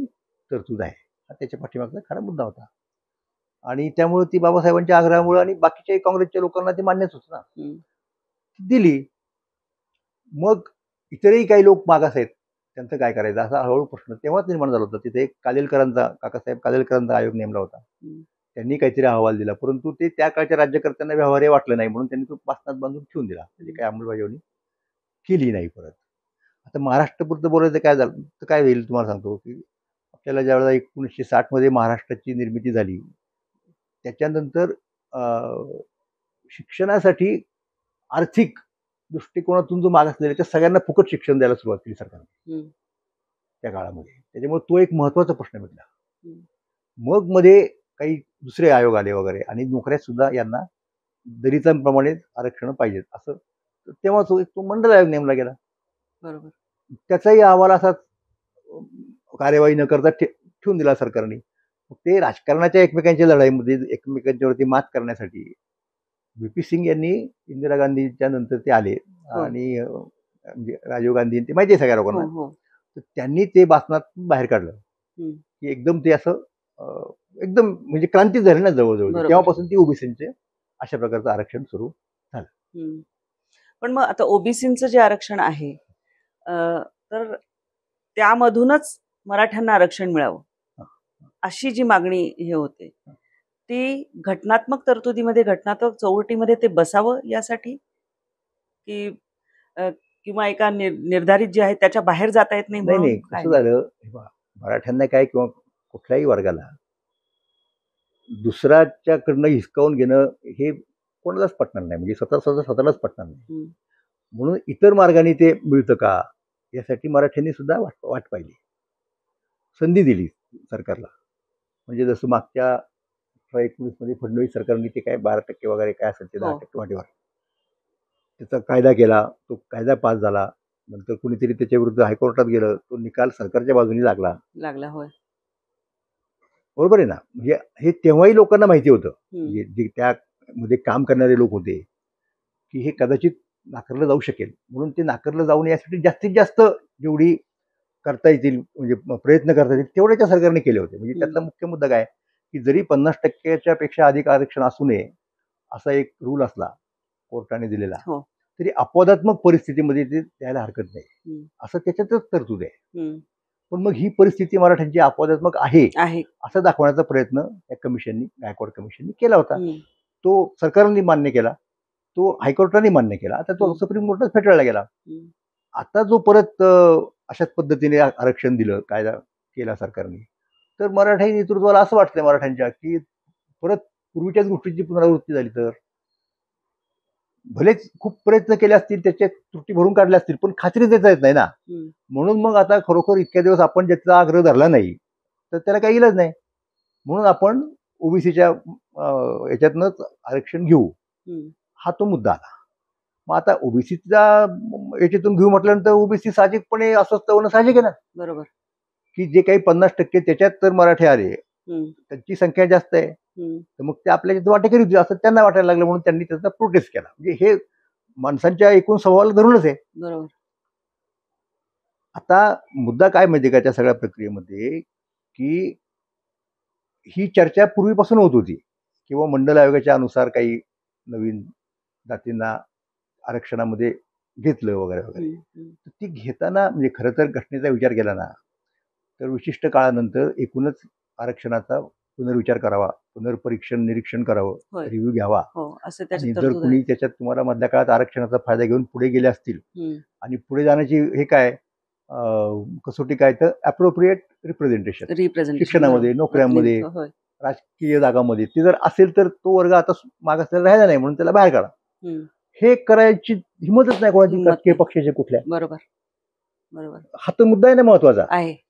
तरतूद आहे. हा त्याच्या पाठीमागचा खरा मुद्दा होता. आणि त्यामुळे ती बाबासाहेबांच्या आग्रहामुळे आणि बाकीच्या काँग्रेसच्या लोकांना ती मान्यच होतं ना, दिली. मग इतरही काही लोक मागास आहेत, त्यांचं काय करायचं असा हळूहळू प्रश्न तेव्हाच निर्माण झाला होता. तिथे एक काकासाहेब कालेलकरांचा आयोग नेमला होता. त्यांनी काहीतरी अहवाल दिला, परंतु ते त्या काळच्या राज्यकर्त्यांना व्यवहार्य वाटलं नाही, म्हणून त्यांनी तो बासनात बांधून ठेवून दिला. त्याची काही अंमलबजावणी केली नाही परत. आता महाराष्ट्रपुरतं बोलायचं काय झालं तर काय होईल तुम्हाला सांगतो, की आपल्याला ज्यावेळेला 1960 मध्ये महाराष्ट्राची निर्मिती झाली, त्याच्यानंतर शिक्षणासाठी आर्थिक दृष्टिकोनातून जो मागासलेला त्या सगळ्यांना फुकट शिक्षण द्यायला सुरुवात केली सरकारने त्या काळामध्ये. त्याच्यामुळे तो एक महत्वाचा प्रश्न मिटला. मग मध्ये काही दुसरे आयोग आले वगैरे, आणि नोकऱ्यात सुद्धा यांना दलितांप्रमाणे आरक्षण पाहिजेत असं तेव्हा तो मंडल आयोग नेमला गेला. बरोबर. त्याचाही अहवाल असाच कार्यवाही न करता ठेवून दिला सरकारने. ते राजकारणाच्या एकमेकांच्या लढाईमध्ये एकमेकांच्यावरती मात करण्यासाठी VP सिंग यांनी इंदिरा गांधीच्या नंतर ते आले, आणि म्हणजे राजीव गांधी ते माहिती आहे सगळ्या लोकांना, तर त्यांनी ते बासनात बाहेर काढलं की एकदम ते असं एकदम म्हणजे क्रांती झाली ना जवळजवळ. तेव्हापासून ती ओबीसींचे अशा प्रकारचं आरक्षण सुरू झालं. पण मग आता ओबीसींचं जे आरक्षण आहे तर त्यामधूनच मराठ्यांना आरक्षण मिळावं अशी जी मागणी हे होते, ती घटनात्मक तरतुदीमध्ये घटनात्मक चौकटीमध्ये ते बसावं यासाठी की किंवा एका निर्धारित जे आहे त्याच्या बाहेर जाता येत नाही? नाही, कसं झालं, मराठ्यांना काय किंवा कुठल्याही वर्गाला दुसऱ्याच्याकडनं हिसकावून घेणं हे कोणालाच पटणार नाही, म्हणजे स्वतःलाच पटणार नाही. म्हणून इतर मार्गाने ते मिळतं का यासाठी मराठ्यांनी सुद्धा वाट पाहिली, संधी दिली सरकारला. म्हणजे जसं मागच्या 19 मध्ये फडणवीस सरकारने ते काय 12% वगैरे काय असेल ते 10% वाटेवर त्याचा कायदा केला, तो कायदा पास झाला. नंतर कुणीतरी त्याच्या विरुद्ध हायकोर्टात गेलं, तो निकाल सरकारच्या बाजूने लागला. होय, बरोबर आहे ना. म्हणजे हे तेव्हाही लोकांना माहिती होतं, जे त्यामध्ये काम करणारे लोक होते, की हे कदाचित नाकारलं जाऊ शकेल, म्हणून ते नाकारलं जाऊ नये यासाठी जास्तीत जास्त जेवढी करता येतील म्हणजे प्रयत्न करता येतील तेवढे त्या सरकारने केले होते. म्हणजे त्यातला मुख्य मुद्दा काय की जरी 50%च्या पेक्षा अधिक आरक्षण असू नये असा एक रूल असला कोर्टाने दिलेला, तरी अपवादात्मक परिस्थितीमध्ये ते द्यायला हरकत नाही असं त्याच्यातच तरतूद आहे. पण मग ही परिस्थिती मराठ्यांची अपवादात्मक आहे असं दाखवण्याचा प्रयत्न या कमिशननी, गायकवाड कमिशननी केला होता. तो सरकारने मान्य केला, तो हायकोर्टाने मान्य केला, आता तो सुप्रीम कोर्टात फेटाळला गेला. आता जो परत अशाच पद्धतीने आरक्षण दिलं, कायदा केला सरकारने, तर मराठा नेतृत्वाला असं वाटतंय मराठ्यांच्या की परत पूर्वीच्याच गोष्टीची पुनरावृत्ती झाली तर भलेच खूप प्रयत्न केले असतील, त्याच्या त्रुटी भरून काढल्या असतील, पण खात्री देता येत नाही ना. म्हणून मग आता खरोखर इतक्या दिवस आपण ज्याचा आग्रह धरला नाही तर त्याला काही इलाज नाही. म्हणून आपण ओबीसीच्या याच्यातनंच आरक्षण घेऊ, हा तो मुद्दा आला. मग आता ओबीसीचा याच्यातून घेऊ म्हटल्यानंतर ओबीसी साहजिकपणे अस्वस्थ होणं साहजिक आहे ना. बरोबर. की जे काही 50% त्याच्यात तर मराठी आले, त्यांची संख्या जास्त आहे, तर मग ते आपल्या वाटेकरी होते असं त्यांना वाटायला लागलं, म्हणून त्यांनी त्याचा प्रोटेस्ट केला. म्हणजे हे माणसांच्या एकूण स्वभावाला धरूनच आहे. बरोबर. आता मुद्दा काय माहिती का त्या सगळ्या प्रक्रियेमध्ये, की ही चर्चा पूर्वीपासून होत होती किंवा मंडल आयोगाच्या अनुसार काही नवीन जातींना आरक्षणामध्ये घेतलं वगैरे वगैरे. तर ती घेताना म्हणजे खरं तर घटनेचा विचार केला ना तर विशिष्ट काळानंतर एकूणच आरक्षणाचा पुनर्विचार करावा, पुनर्परीक्षण निरीक्षण करावं, रिव्ह्यू घ्यावा. आणि जर कुणी त्याच्यात तुम्हाला मधल्या काळात आरक्षणाचा फायदा घेऊन पुढे गेले असतील आणि पुढे जाण्याची हे काय कसोटी काय तर अप्रोप्रिएट रिप्रेझेंटेशन, शिक्षणामध्ये, नोकऱ्यांमध्ये, राजकीय जागामध्ये ते जर असेल तर तो वर्ग आता मागासलेला राहिला नाही म्हणून त्याला बाहेर काढा. हे करायची हिंमतच नाही कोणाची राजकीय पक्षाचे कुठल्या. बरोबर बरोबर. हा तर मुद्दा आहे ना महत्वाचा.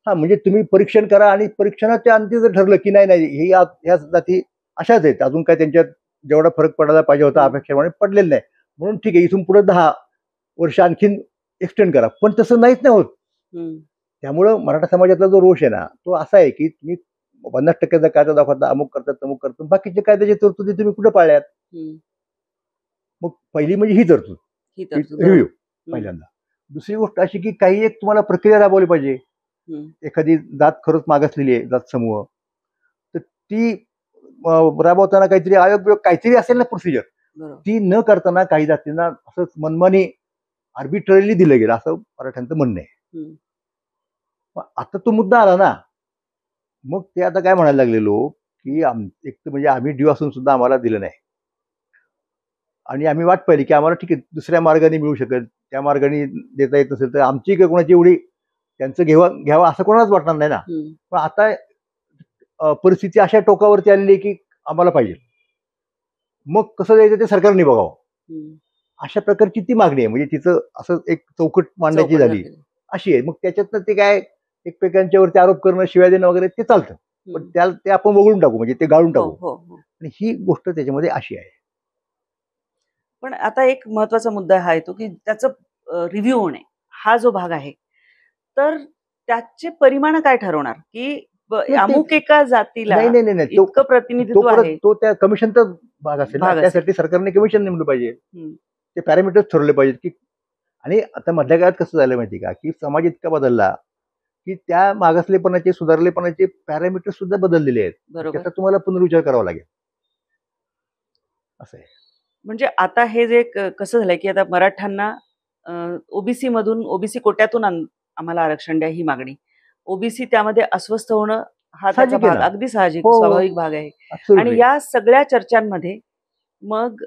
हा म्हणजे तुम्ही परीक्षण करा आणि परीक्षणाच्या अंती जर ठरलं की नाही नाही ही ह्या जाती अशाच आहेत, अजून काय त्यांच्यात जेवढा फरक पडायला पाहिजे होता अपेक्षेप्रमाणे पडलेला नाही, म्हणून ठीक आहे इथून पुढे 10 वर्ष आणखीन एक्सटेंड करा. पण तसं नाहीच नाही होत. त्यामुळं मराठा समाजातला जो रोष आहे ना तो असा आहे की तुम्ही 50% कायदा दाखवता, अमुक करतात तमुक करतात, बाकीचे कायद्याची तरतुदी तुम्ही कुठे पाळल्यात. मग पहिली म्हणजे ही तरतूद रिव्ह्यू पहिल्यांदा. दुसरी गोष्ट अशी की काही एक तुम्हाला प्रक्रिया राबवली पाहिजे. एखादी जात खरंच मागासलेली आहे, जात समूह, तर ती राबवताना काहीतरी आयोग काहीतरी असेल ना प्रोसिजर, ती न करताना काही जातींना असंच मनमानी आर्बिट्ररीली दिलं गेलं असं मराठ्यांचं म्हणणं आहे. आता तो मुद्दा आला ना, मग ते आता काय म्हणायला लागले लोक की एक तर म्हणजे आम्ही ड्यू असून सुद्धा आम्हाला दिलं नाही आणि आम्ही वाट पाहिली की आम्हाला ठीक आहे दुसऱ्या मार्गाने मिळू शकेल, त्या मार्गाने देता येत असेल तर आमची काही कोणाची एवढी त्यांचं घ्यावा असं कोणालाच वाटणार नाही ना. पण आता परिस्थिती अशा टोकावरती आलेली की आम्हाला पाहिजे, मग कसं द्यायचं ते सरकारने बघावं. अशा प्रकारची ती मागणी आहे. म्हणजे तिचं असं एक चौकट मांडायची झाली अशी आहे. मग त्याच्यातनं ते काय एकमेकांच्यावरती आरोप करणं, शिवाय देणं वगैरे ते चालतं, पण त्याला ते आपण वगळून टाकू, म्हणजे ते गाळून टाकू. आणि ही गोष्ट त्याच्यामध्ये अशी आहे. पण आता एक महत्वाचा मुद्दा हा येतो की त्याचं रिव्ह्यू होणे हा जो भाग आहे, तर त्याचे परिमाण काय ठरवणार की अमुक एका जातीला इतकं प्रतिनिधित्व आहे, तो त्या कमिशनचा भाग असेल ना. त्यासाठी सरकारने कमिशन नेमलं पाहिजे, ते पॅरामीटर्स ठरवले पाहिजेत की. आणि आता मधल्या काळात कसं झालं माहिती का की समाज इतका बदलला की त्या मागासलेपणाचे सुधारलेपणाचे पॅरामीटर्स सुद्धा बदललेले आहेत. त्याचा तुम्हाला पुनर्विचार करावा लागेल असं आहे. म्हणजे आता हे जे कसं झालंय की आता मराठ्यांना ओबीसी मधून, ओबीसी कोट्यातून आम्हाला आरक्षण द्या ही मागणी, ओबीसी त्यामध्ये अस्वस्थ होणं हा त्याचा भाग, अगदी साहजिक स्वाभाविक भाग आहे. आणि या सगळ्या चर्चांमध्ये मग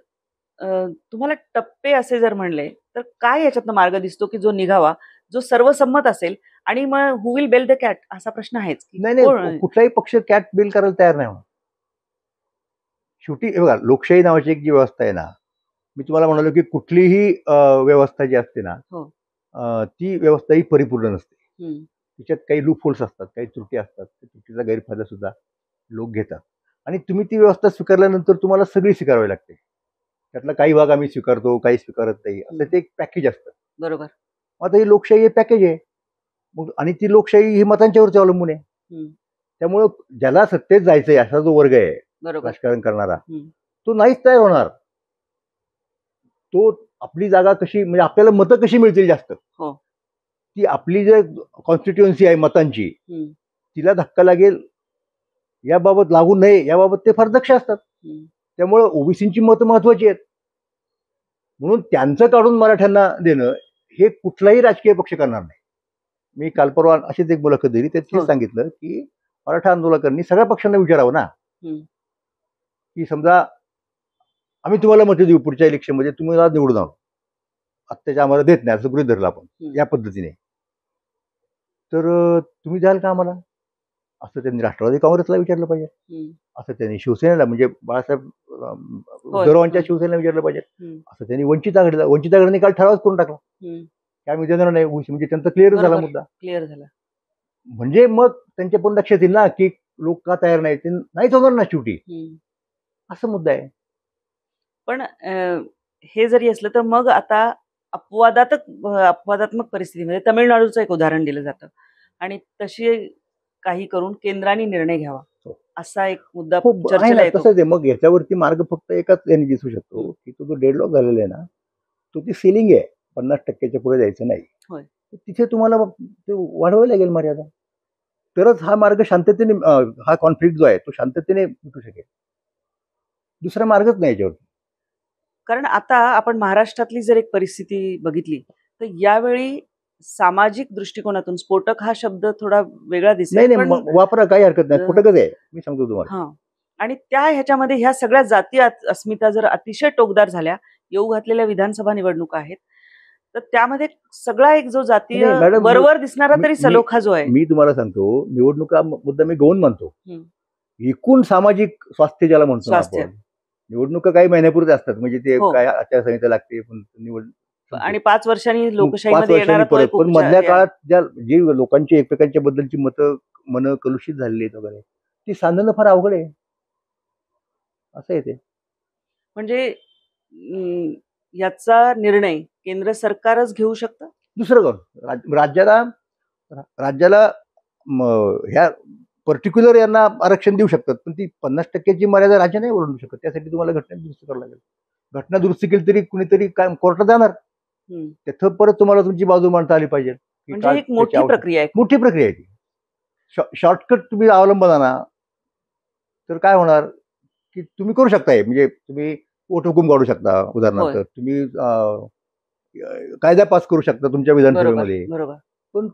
तुम्हाला टप्पे असे जर म्हणले तर काय याच्यातनं मार्ग दिसतो की जो निघावा, जो सर्वसंमत असेल? आणि मग हु विल बेल द कॅट असा प्रश्न आहेच. नाही, कुठलाही पक्ष कॅट बिल करायला तयार नाही. शेवटी बघा, लोकशाही नावाची एक जी व्यवस्था आहे ना, मी तुम्हाला म्हणालो की कुठलीही व्यवस्था जी असते ना ती व्यवस्था ही परिपूर्ण नसते. तिच्यात काही लूप होल्स असतात, काही त्रुटी असतात, त्या त्रुटीचा गैरफायदा सुद्धा लोक घेतात. आणि तुम्ही ती व्यवस्था स्वीकारल्यानंतर तुम्हाला सगळी स्वीकारावी लागते. त्यातला काही भाग आम्ही स्वीकारतो, काही स्वीकारत नाही, असं ते एक पॅकेज असतं. बरोबर. आता ही लोकशाही हे पॅकेज आहे. मग आणि ती लोकशाही ही मतांच्यावरती अवलंबून आहे. त्यामुळं ज्याला सत्तेत जायचंय असा जो वर्ग आहे राजकारण करणारा, तो नाहीच तयार होणार. तो आपली जागा कशी, म्हणजे आपल्याला मतं कशी मिळतील जास्त, ती आपली जे कॉन्स्टिट्युएन्सी आहे मतांची, तिला धक्का लागेल याबाबत, लागू नये याबाबत ते फार दक्ष असतात. त्यामुळे ओबीसीची मतं महत्वाची आहेत. म्हणून त्यांचं काढून मराठ्यांना देणं हे कुठलाही राजकीय पक्ष करणार नाही. मी काल परवा अशीच एक मुलाखत दिली, त्यात सांगितलं की मराठा आंदोलकांनी सगळ्या पक्षांना विचारावं ना की समजा आम्ही तुम्हाला मतं देऊ पुढच्या इलेक्शनमध्ये, तुम्ही निवडून आणू, आत्ताच्या आम्हाला देत नाही असं गृहीत धरलं आपण या पद्धतीने, तर तुम्ही द्याल का आम्हाला? असं त्यांनी राष्ट्रवादी काँग्रेसला विचारलं पाहिजे, असं त्यांनी शिवसेनेला म्हणजे बाळासाहेब उद्धवरावांच्या शिवसेनेला विचारलं पाहिजे, असं त्यांनी वंचित आघाडीने काल ठरावच करून टाकला की आम्ही देणार नाही, म्हणजे त्यांचा क्लिअर झाला मुद्दा. क्लिअर झाला. म्हणजे मग त्यांच्या पण लक्षात येईल ना की लोक का तयार नाही, ते नाहीच होणार ना शेवटी, असा मुद्दा आहे. पण हे जरी असलं तर मग आता अपवादात्मक परिस्थितीमध्ये तमिळनाडूचं एक उदाहरण दिलं जातं आणि तशी काही करून केंद्राने निर्णय घ्यावा असा एक मुद्दा चर्चेला येतो. तसंच आहे. मग याच्यावरती मार्ग फक्त एकाच याने दिसू शकतो की तो जो डेडलॉक झालेला आहे ना, तो ती सिलिंग आहे, 50% पुढे जायचं नाही. तिथे तुम्हाला ते वाढवायला लागेल मर्यादा, तरच हा मार्ग शांततेने, हा कॉन्फ्लिक्ट जो आहे तो शांततेने मिटू शकेल. दुसरा मार्गच नाही याच्यावरती. कारण आता आपण महाराष्ट्रातली जर एक परिस्थिती बघितली तर यावेळी सामाजिक दृष्टिकोनातून स्फोटक हा शब्द थोडा वेगळा दिसेल. नाही, वापरा, काही हरकत नाही, स्फोटकच आहे, मी सांगतो तुम्हाला. आणि त्या ह्याच्यामध्ये ह्या सगळ्या जाती अस्मिता जर अतिशय टोकदार झाल्या, येऊ घातलेल्या विधानसभा निवडणुका आहेत, तर त्यामध्ये सगळा एक जो जातीय बरोबर दिसणारा तरी सलोखा जो आहे. मी तुम्हाला सांगतो, निवडणुका मुद्दा मी गौण मानतो, एकूण सामाजिक स्वास्थ्य ज्याला म्हणतो आपण, निवडणुका काही महिन्यापूर्वी असतात, म्हणजे ते काय आचारसंहिता लागते, पण निवड आणि 5 वर्षांनी लोकशाहीमध्ये येणारा परत. पण मधल्या काळात ज्या जी लोकांची एकमेकांच्या बद्दलची मन कलुषित झालेली आहेत वगैरे, ती सांधणं फार अवघड आहे, असं आहे ते. म्हणजे याचा निर्णय केंद्र सरकारच घेऊ शकतं, दुसरं कोण? राज्याला ह्या पर्टिक्युलर यांना आरक्षण देऊ शकतात, पण ती 50%ची मर्यादा राज्य नाही ओलांडू शकत. त्यासाठी तुम्हाला घटना दुरुस्ती करावं लागेल. घटना दुरुस्ती केली तरी कुणीतरी काय कोर्टात जाणार, तिथं परत तुम्हाला तुमची बाजू मांडता आली पाहिजे. म्हणजे एक मोठी प्रक्रिया आहे ती. शॉर्टकट तुम्ही अवलंबला ना तर काय होणार की तुम्ही करू शकताय, म्हणजे तुम्ही पोट हुकूम काढू शकता, उदाहरणार्थ तुम्ही कायदा पास करू शकता तुमच्या विधानसभेमध्ये, पण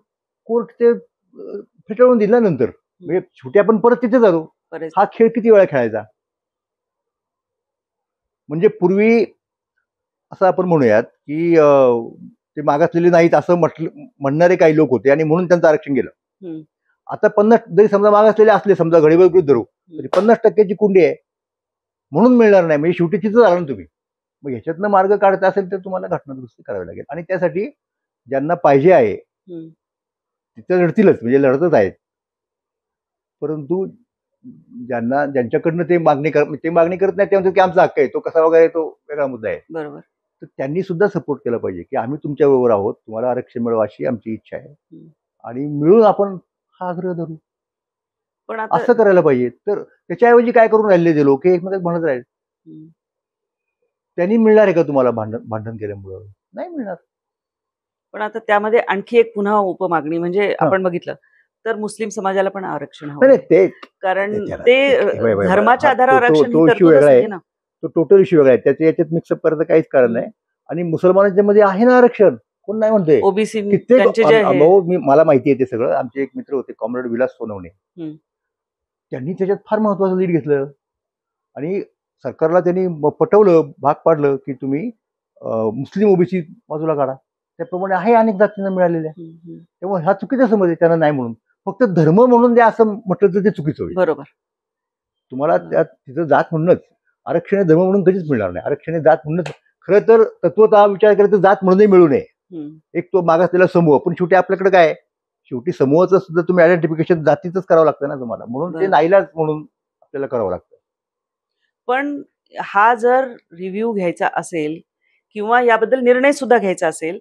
कोर्ट ते फेटाळून दिल्यानंतर म्हणजे शेवटी आपण परत तिथे जातो. हा खेळ किती वेळा खेळायचा? म्हणजे पूर्वी असं आपण म्हणूयात की ते मागासलेले नाहीत असं म्हणणारे काही लोक होते आणि म्हणून त्यांचं आरक्षण गेलं. आता 50 जरी समजा मागासलेले असले, समजा घडीवर विरुद्ध धरू, तरी 50%ची कुंडी आहे म्हणून मिळणार नाही, म्हणजे शेवटी तिथं झालं ना तुम्ही. मग ह्याच्यातनं मार्ग काढता असेल तर तुम्हाला घटना दुरुस्ती करावी लागेल, आणि त्यासाठी ज्यांना पाहिजे आहे तिथे लढतीलच, म्हणजे लढतच आहेत, परंतु ज्यांच्याकडनं ते मागणी करत नाही, ते म्हणतात की आमचा हक्क आहे, तो कसा वगैरे तो वेगळा मुद्दा आहे. बरोबर. तर त्यांनी सुद्धा सपोर्ट केला पाहिजे की आम्ही तुमच्या बरोबर आहोत, तुम्हाला आरक्षण मिळवा अशी आमची इच्छा आहे, आणि मिळून आपण हा आग्रह धरू, पण असं करायला पाहिजे. तर त्याच्याऐवजी काय करून राहिले ते लोक, एकमेकात म्हणत राहील. त्यांनी मिळणार आहे का तुम्हाला भांडण केल्यामुळं? नाही मिळणार. पण आता त्यामध्ये आणखी एक पुन्हा उपमागणी म्हणजे आपण बघितलं तर मुस्लिम समाजाला पण आरक्षण हवं, कारण ते धर्माच्या आधारावर आरक्षण ही तरतूदच नाही ना. तो टोटल इश्यू वेगळा आहे, त्याच्या याच्यात मिक्सअप करायचं काहीच कारण नाही. आणि मुसलमानांच्या मध्ये आहे ना आरक्षण, कोण नाही म्हणतोय. ओबीसी मला माहिती आहे ते सगळं. आमचे एक मित्र होते कॉम्रेड विलास सोनवणे, त्यांनी त्याच्यात फार महत्वाचं लीड घेतलं आणि सरकारला त्यांनी पटवलं, भाग पाडलं की तुम्ही मुस्लिम ओबीसी बाजूला काढा. त्याप्रमाणे आहे अनेक जातींना मिळालेल्या. त्यामुळे हा चुकीचा समज आहे त्यांना नाही म्हणून. फक्त धर्म म्हणून द्या असं म्हटलं तर ते चुकीचं होईल. बरोबर. तुम्हाला तिथं जात म्हणूनच आरक्षण धर्म म्हणून कधीच मिळणार नाही. आरक्षण जात म्हणूनच, खरं तर तत्वतः विचार केला तर जात म्हणूनही मिळू नये. एक तो मागासलेला समूह, पण शेवटी आपल्याकडे काय, शेवटी समूहाचं सुद्धा तुम्ही आयडेंटिफिकेशन जातीचंच करावं लागतं ना तुम्हाला, म्हणून ते नाईलाज म्हणून आपल्याला करावं लागतं. पण हा जर रिव्ह्यू घ्यायचा असेल किंवा याबद्दल निर्णय सुद्धा घ्यायचा असेल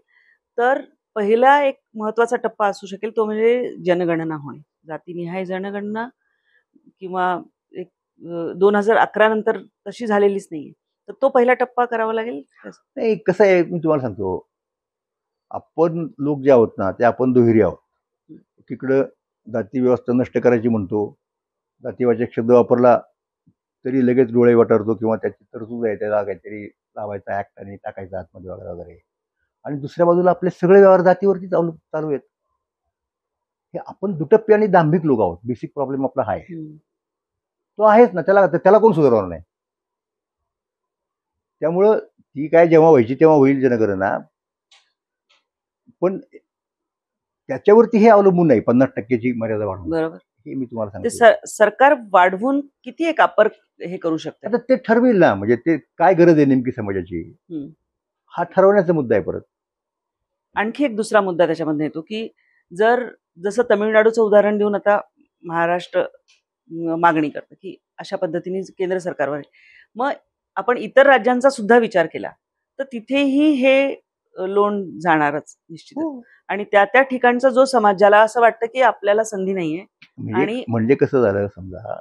तर पहिला एक महत्वाचा टप्पा असू शकेल तो म्हणजे जनगणना होणे, जातीनिहाय जनगणना, किंवा 2011 नंतर तशी झालेलीच नाहीये, तर तो पहिला टप्पा करावा लागेल. नाही, कसं आहे मी तुम्हाला सांगतो, आपण लोक जे आहोत ना ते आपण दुहेरी आहोत. तिकडं जाती व्यवस्था नष्ट करायची म्हणतो, जातीवाचक शब्द वापरला तरी लगेच डोळे वटारतो किंवा त्याची तरतूद आहे त्याला काहीतरी लावायचा ऍक्ट आणि टाकायचा आतमध्ये वगैरे वगैरे. आणि दुसऱ्या बाजूला आपले सगळे व्यवहार जातीवरती चालू आहेत. हे आपण दुटप्पी आणि दांभिक लोक आहोत. बेसिक प्रॉब्लेम आपला हा आहे, तो आहेच ना, त्याला कोण सुधारणार नाही. त्यामुळं ती काय जेव्हा व्हायची तेव्हा होईल जनगणना, पण त्याच्यावरती हे अवलंबून नाही 50%ची मर्यादा वाढवून. बरोबर. हे मी तुम्हाला ते सांगतो. सरकार वाढवून किती एक अपर हे करू शकते? आता ते ठरविल ना, म्हणजे ते काय गरज आहे नेमकी समाजाची, हा ठरवण्याचा मुद्दा आहे. परत आणखी एक दुसरा मुद्दा त्याच्यामध्ये येतो की जर जसं तमिळनाडूचं उदाहरण देऊन आता महाराष्ट्र मागणी करतं की अशा पद्धतीने केंद्र सरकारवर आहे. मग आपण इतर राज्यांचा सुद्धा विचार केला तर तिथेही हे लोन जाणारच निश्चितच. आणि त्या त्या ठिकाणचा जो समाज ज्याला असं वाटतं की आपल्याला संधी नाहीये आणि म्हणजे कसं झालं समजा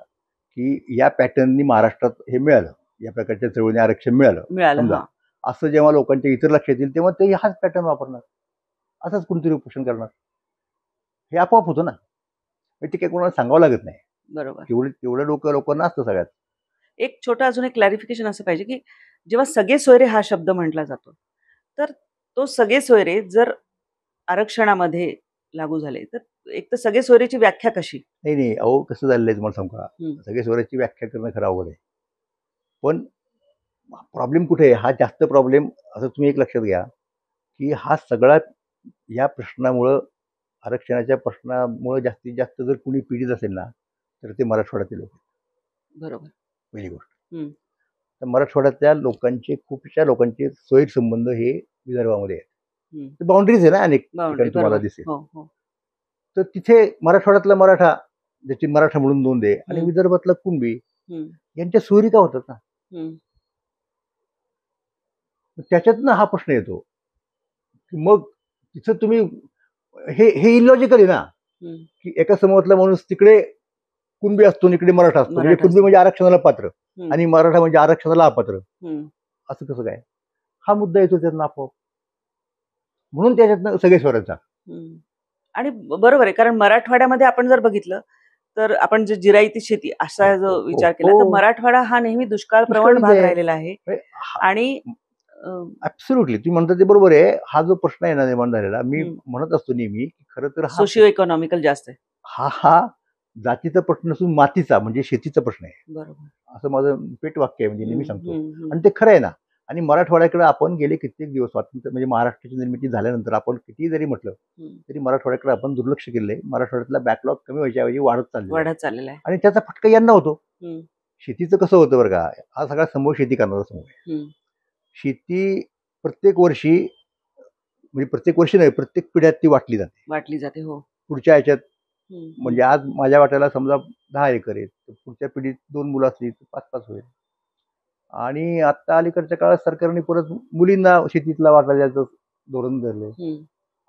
की या पॅटर्ननी महाराष्ट्रात हे मिळालं, या प्रकारच्या चळवळीने आरक्षण मिळालं समजा, असं जेव्हा लोकांच्या इतर लक्षात येईल तेव्हा ते हाच पॅटर्न वापरणार, असंच कोणतरी उपोषण करणार. हे आपोआप होतं ना, ते काही कोणाला सांगावं लागत नाही. बरोबर. तेवढं लोकांना असतं सगळ्यात. एक छोटा अजून एक क्लॅरिफिकेशन असं पाहिजे की जेव्हा सगळे सोयरे हा शब्द म्हटला जातो तर तो सगळे सोयरे जर आरक्षणामध्ये लागू झाले तर एक तर सगळे सोयरेची व्याख्या कशी? नाही अहो कसं झालेलं आहे तुम्हाला सांगू का, सगळे सोयऱ्याची व्याख्या करणं खरं अवघड आहे. पण प्रॉब्लेम कुठे आहे, हा जास्त प्रॉब्लेम असं तुम्ही एक लक्षात घ्या की हा सगळा या प्रश्नामुळं, आरक्षणाच्या प्रश्नामुळे जास्तीत जास्त जर कुणी पीडित असेल ना तर ते मराठवाड्यातील लोक. बरोबर. पहिली गोष्ट तर मराठवाड्यातल्या लोकांचे, खूपशा लोकांचे संबंध हे विदर्भामध्ये आहेत. बाउंड्रीज आहे ना अनेक ठिकाणी तुम्हाला दिसेल. तर तिथे मराठवाड्यातला मराठा, ज्याची मराठा म्हणून नोंद आहे, आणि विदर्भातला कुणबी यांच्या सोयरी का होतात ना. त्याच्यातनं हा प्रश्न येतो. मग तिथं तुम्ही हे इलॉजिकल आहे ना की एका समूहातला माणूस तिकडे कुणबी असतो आणि इकडे मराठा असतो. म्हणजे कुणबी म्हणजे आरक्षणाला पात्र आणि मराठा म्हणजे आरक्षणाला अपात्र, असं कसं काय? हा मुद्दा येतो त्यातनं आपोआप. म्हणून त्याच्यातनं सगळे स्वरांचा. आणि बरोबर आहे, कारण मराठवाड्यामध्ये आपण जर बघितलं तर आपण जे जिरायती शेती असा जो विचार केला तर मराठवाडा हा नेहमी दुष्काळ प्रवण भाग राहिलेला आहे. आणि ऍब्सोल्युटली तुम्ही म्हणता ते बरोबर आहे. हा जो प्रश्न आहे ना निर्माण झालेला, मी म्हणत असतो नेहमी की खरं तर सोशिओ इकॉनॉमिकल जास्त आहे. हा जातीचा प्रश्न नसून मातीचा म्हणजे शेतीचा प्रश्न आहे. बरोबर. असं माझं पेट वाक्य आहे, म्हणजे नेहमी सांगतो. आणि ते खरं आहे ना. आणि मराठवाड्याकडे आपण गेले कित्येक दिवस, स्वातंत्र्य म्हणजे महाराष्ट्राची निर्मिती झाल्यानंतर आपण किती जरी म्हटलं तरी मराठवाड्याकडे आपण दुर्लक्ष केलंय. मराठवाड्यातला बॅकलॉग कमी व्हायच्या ऐवजी वाढत चाललेला आहे. आणि त्याचा फटका यांना होतो. शेतीचं कसं होतं बरं का, हा सगळा समूह शेती करणारा समूह आहे. शेती प्रत्येक वर्षी, म्हणजे प्रत्येक वर्षी नाही, प्रत्येक पिढ्यात ती वाटली जाते. हो. पुढच्या ह्याच्यात म्हणजे आज माझ्या वाट्याला समजा 10 एकर आहे, तर पुढच्या पिढीत 2 मुलं असली तर 5-5 होईल. आणि आता अलीकडच्या काळात सरकारने परत मुलींना शेतीतला वाटा द्यायचं धोरण धरले.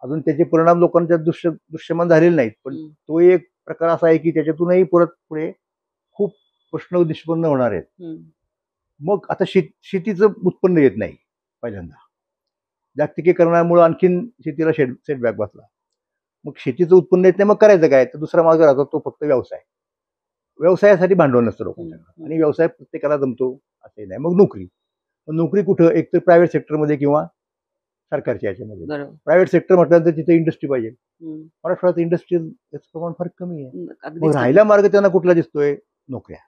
अजून त्याचे परिणाम लोकांच्या दृश्यमान झालेले नाहीत, पण तो एक प्रकार असा आहे की त्याच्यातूनही परत पुढे खूप प्रश्न निष्पन्न होणार आहेत. मग आता शेतीचं उत्पन्न येत नाही पहिल्यांदा. जागतिकीकरणामुळे आणखीन शेतीला सेटबॅक बसला. मग शेतीचं उत्पन्न येत नाही, मग करायचं काय? तर दुसरा मार्ग राहतो तो फक्त व्यवसाय. व्यवसायासाठी भांडवल नसतं लोकांच्याकडे, आणि व्यवसाय प्रत्येकाला जमतो असंही नाही. मग नोकरी कुठं? एक तर प्रायव्हेट सेक्टरमध्ये किंवा सरकारच्या याच्यामध्ये. प्रायव्हेट सेक्टर म्हटल्यानंतर तिथे इंडस्ट्री पाहिजे. मराठवाड्यात इंडस्ट्रीयल याचं प्रमाण फार कमी आहे. मग राहिला मार्ग त्यांना कुठला दिसतोय? नोकऱ्या.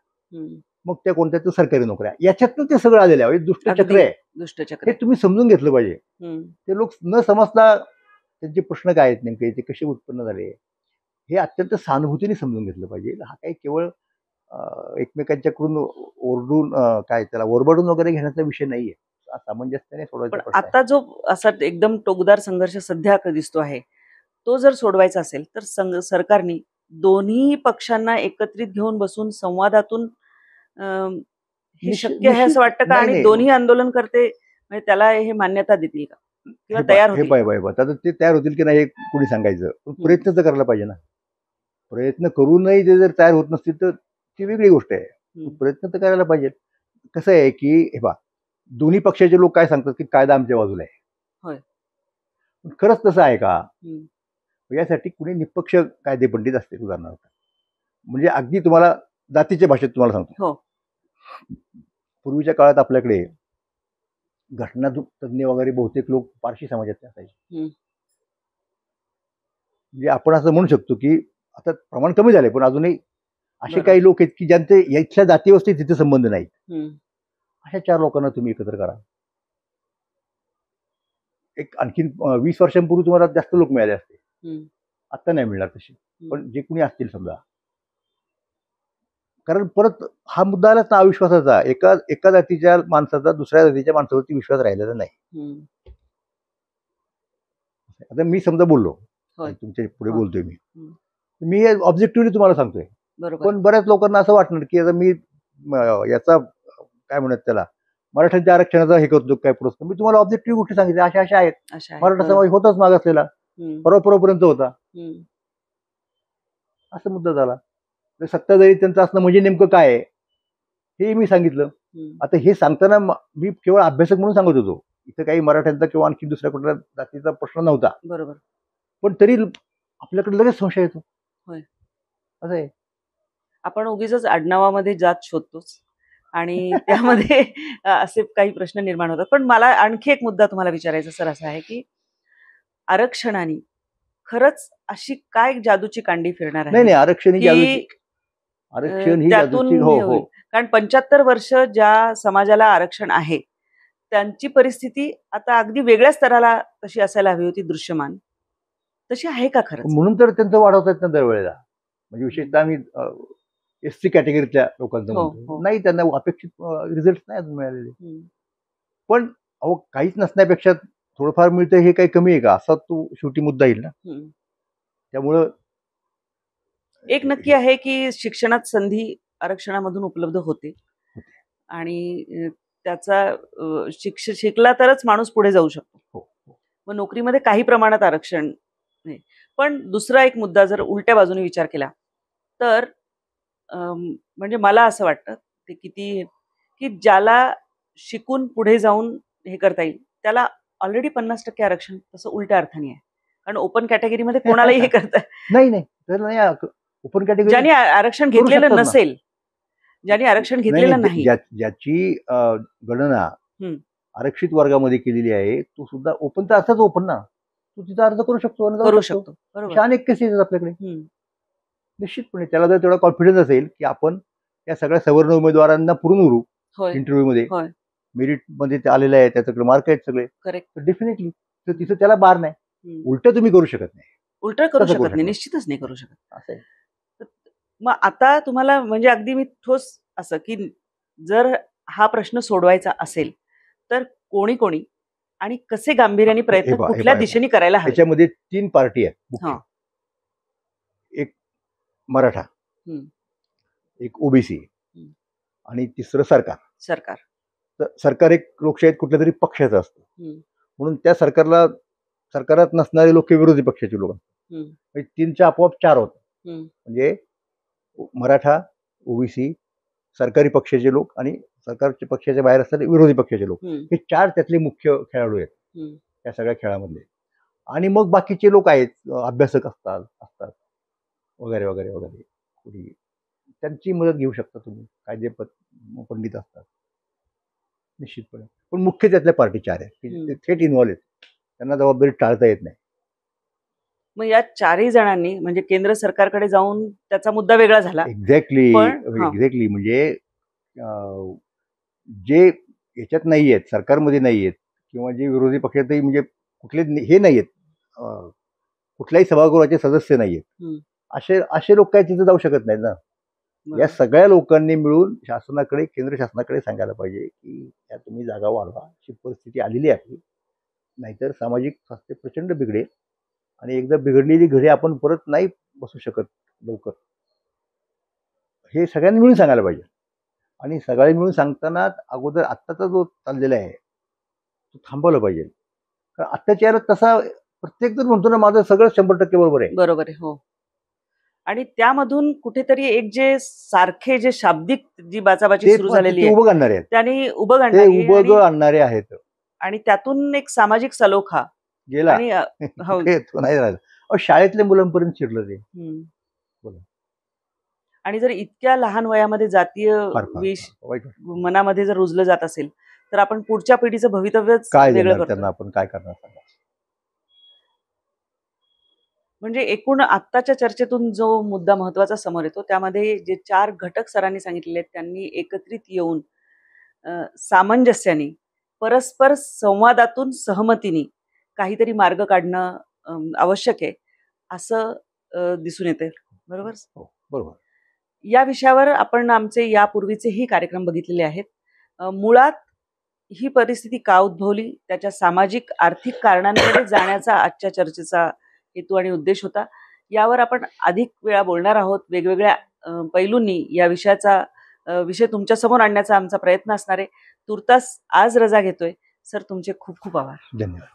मग त्या कोणत्या? तर सरकारी नोकऱ्या. याच्यातनं ते सगळं आलेलं आहे. दुष्टचक्र आहे. हे तुम्ही समजून घेतलं पाहिजे. ते लोक न समजता त्यांचे प्रश्न काय आहेत नेमके, ते कसे उत्पन्न झाले, हे अत्यंत सहानुभूतीने समजून घेतलं पाहिजे. हा काही केवळ एकमेकांच्याकडून ओरडून काय त्याला ओरबडून वगैरे घेण्याचा विषय नाहीये. सामंजस्याने सोडवायचा. आता जो असा एकदम टोकदार संघर्ष सध्या दिसतो आहे, तो जर सोडवायचा असेल तर सरकारने दोन्ही पक्षांना एकत्रित घेऊन बसून संवादातून हे शक्य आहे असं वाटतं का? आणि दोन्ही आंदोलन करते म्हणजे त्याला हे मान्यता देतील का किंवा तयार होतील? आता ते तयार होतील की नाही कुणी सांगायचं, पण प्रयत्न तर करायला पाहिजे ना. प्रयत्न करूनही ते जर तयार होत नसतील तर ती वेगळी गोष्ट आहे. प्रयत्न तर करायला पाहिजे. कसं आहे की हे बघा, दोन्ही पक्षाचे लोक काय सांगतात की कायदा आमच्या बाजूला आहे. खरंच तसं आहे का? यासाठी कुणी निष्पक्ष कायदे पंडित असते. उदाहरणार्थ म्हणजे अगदी तुम्हाला जातीच्या भाषेत तुम्हाला सांगतो. पूर्वीच्या काळात आपल्याकडे घटना तज्ञ वगैरे बहुतेक लोक पारशी समाजातले असायचे. म्हणजे आपण असं म्हणू शकतो की आता प्रमाण कमी झाले, पण अजूनही असे काही लोक आहेत की ज्यांचे याच्या जातीवस्ती तिथे संबंध नाहीत. अशा 4 लोकांना तुम्ही एकत्र करा. एक आणखीन 20 वर्षांपूर्वी तुम्हाला जास्त लोक मिळाले असते. आता नाही मिळणार तसे. पण जे कुणी असतील समजा, कारण परत हा मुद्दा आलाच ना अविश्वासाचा. एका जातीच्या माणसाचा दुसऱ्या जातीच्या माणसावरती विश्वास राहिलेला नाही. आता मी समजा बोललो, तुमच्या पुढे बोलतोय मी ऑब्जेक्टिव्हली तुम्हाला सांगतोय, पण बऱ्याच लोकांना असं वाटणार की आता मी याचा काय म्हणत त्याला मराठ्यांच्या आरक्षणाचा हे करतो काय प्रश्न. मी तुम्हाला ऑब्जेक्टिव्ह गोष्टी सांगितले, अशा अशा आहेत. मराठा समाज होताच मागासलेला, परवापर्यंत होता, असा मुद्दा झाला. सत्ताधारी त्यांचं असणं म्हणजे नेमकं काय आहे हे मी सांगितलं. आता हे सांगताना मी केवळ अभ्यासक म्हणून सांगत होतो, इथं काही मराठ्यांचा किंवा आणखी दुसऱ्या कुठल्या जातीचा प्रश्न नव्हता. बरोबर. पण तरी आपल्याकडे लगेच संशय येतो. असं आहे, आपण उगीच आडनावामध्ये जात शोधतोच आणि त्यामध्ये असे काही प्रश्न निर्माण होतात. पण मला आणखी एक मुद्दा तुम्हाला विचारायचा सर असा आहे की आरक्षणाने खरंच अशी काय जादूची कांडी फिरणार आहे? नाही, आरक्षण ही जादूची. हो. कारण 75 वर्ष ज्या समाजाला आरक्षण आहे त्यांची परिस्थिती आता अगदी वेगळ्या स्तराला तशी असायला हवी होती, दृश्यमान तशी आहे का खरंच? म्हणून तर त्यांचं वाढवतात ना दरवेळेला. म्हणजे विशेषतः आम्ही एससी कॅटेगरीतल्या लोकांचं म्हणतो, नाही त्यांना अपेक्षित रिझल्ट नाही अजून मिळालेले. पण अहो काहीच नसण्यापेक्षा थोडंफार मिळतं हे काही कमी आहे का, असा तो शेवटी मुद्दा येईल ना. त्यामुळं एक नक्की आहे की शिक्षणात संधी आरक्षणामधून उपलब्ध होते आणि त्याचा शिकला तरच माणूस पुढे जाऊ शकतो. मग नोकरीमध्ये काही प्रमाणात आरक्षण नाही. पण दुसरा एक मुद्दा जर उलट्या बाजूने विचार केला तर म्हणजे मला असं वाटतं ते की ज्याला शिकून पुढे जाऊन हे करता येईल त्याला ऑलरेडी 50% आरक्षण तसं उलट्या अर्थाने आहे. कारण ओपन कॅटेगरीमध्ये कोणालाही हे करता नाही. ओपन कॅटेगरी ज्यांनी आरक्षण घेतलेलं नसेल, ज्यांनी आरक्षण घेतलेलं नाही, ज्याची गणना आरक्षित वर्गामध्ये केलेली आहे तो सुद्धा ओपनचा असाच ओपन ना, तो तिचा अर्ज करू शकतो. अनेक केसेस आपल्याकडे. निश्चितपणे त्याला जर तेवढा कॉन्फिडन्स असेल की आपण या सगळ्या सवर्ण उमेदवारांना पुरून उरू इंटरव्ह्यू मध्ये, मेरिट मध्ये ते आलेले आहे, त्याच्याकडे मार्क आहेत सगळे, डेफिनेटली तर तिथं त्याला बार नाही. उलट तुम्ही करू शकत नाही. उलट करू शकत नाही, निश्चितच नाही करू शकत. असं आहे. मग आता तुम्हाला म्हणजे अगदी मी ठोस असं की जर हा प्रश्न सोडवायचा असेल तर कोणी आणि कसे गांभीर्याने प्रयत्न कुठल्या दिशेने करायला हवे? त्याच्यामध्ये 3 पार्टी आहेत. एक मराठा, एक ओबीसी आणि तिसरं सरकार. तर सरकार एक लोकशाहीत कुठल्या तरी पक्षाचं असतं, म्हणून त्या सरकारात नसणारे लोक विरोधी पक्षाचे लोक असतात. 3च्या आपोआप 4 होत. म्हणजे मराठा, ओबीसी, सरकारी पक्षाचे लोक आणि सरकारच्या पक्षाच्या बाहेर असणारे विरोधी पक्षाचे लोक, हे 4 त्यातले मुख्य खेळाडू आहेत या सगळ्या खेळामधले. आणि मग बाकीचे लोक आहेत, अभ्यासक असतात वगैरे वगैरे वगैरे, त्यांची मदत घेऊ शकता तुम्ही, कायदे पंडित असतात निश्चितपणे. पण मुख्य त्यातल्या पार्टी 4 आहेत की थेट इन्व्हॉल्व आहेत, त्यांना जबाबदारी टाळता येत नाही. मग या 4ही जणांनी म्हणजे केंद्र सरकारकडे जाऊन त्याचा मुद्दा वेगळा झाला. एक्झॅक्टली. म्हणजे जे याच्यात नाही आहेत, सरकारमध्ये नाही आहेत किंवा जे विरोधी पक्षातही म्हणजे कुठले हे नाही आहेत, कुठल्याही सभागृहाचे सदस्य नाही आहेत, असे लोक काय तिथे जाऊ शकत नाहीत ना. या सगळ्या लोकांनी मिळून केंद्र शासनाकडे सांगायला पाहिजे की या तुम्ही जागा वाढवा, अशी परिस्थिती आलेली आहे, नाहीतर सामाजिक स्वास्थ्य प्रचंड बिघडेल आणि एकदा बिघडलेली घडी आपण परत नाही बसू शकत लवकर. हे सगळ्यांनी मिळून सांगायला पाहिजे. आणि सगळे मिळून सांगताना अगोदर आत्ताचा जो चाललेला आहे तो थांबवला पाहिजे. कारण आत्ताच्या याला तसा प्रत्येक जण म्हणतो ना माझं सगळं 100% बरोबर आहे. बरोबर आहे. हो. आणि त्यामधून कुठेतरी एक जे सारखे जे शाब्दिक जी बाचाबाची सुरू झालेली आहे, उभं आणणारे आहेत, त्यांनी उभं आणणारे आहेत आणि त्यातून एक सामाजिक सलोखा गेला नाही राहिला. शाळेतल्या मुलांपर्यंत शिरलं ते. आणि जर इतक्या लहान वयामध्ये जातीय विष मनामध्ये जर रुजलं जात असेल तर आपण पुढच्या पिढीचं भवितव्यच वेगळं करतो. त्यांना आपण काय करणार? म्हणजे एकूण आत्ताच्या चर्चेतून जो मुद्दा महत्वाचा समोर येतो त्यामध्ये जे 4 घटक सरांनी सांगितलेले आहेत त्यांनी एकत्रित येऊन सामंजस्याने परस्पर संवादातून सहमतीने काहीतरी मार्ग काढणं आवश्यक आहे असं दिसून येते. बरोबर. बरोबर. या विषयावर आपण आमचे यापूर्वीचेही कार्यक्रम बघितलेले आहेत. मुळात ही परिस्थिती का उद्भवली, त्याच्या सामाजिक आर्थिक कारणांकडे जाण्याचा आजच्या चर्चेचा हेतू आणि उद्देश होता. यावर आपण अधिक वेळा बोलणार आहोत. वेगवेगळ्या पैलूंनी या विषयाचा विषय तुमच्या समोर आणण्याचा आमचा प्रयत्न असणार आहे. तुर्तास आज रजा घेतोय. सर, तुमचे खूप खूप आभार. धन्यवाद.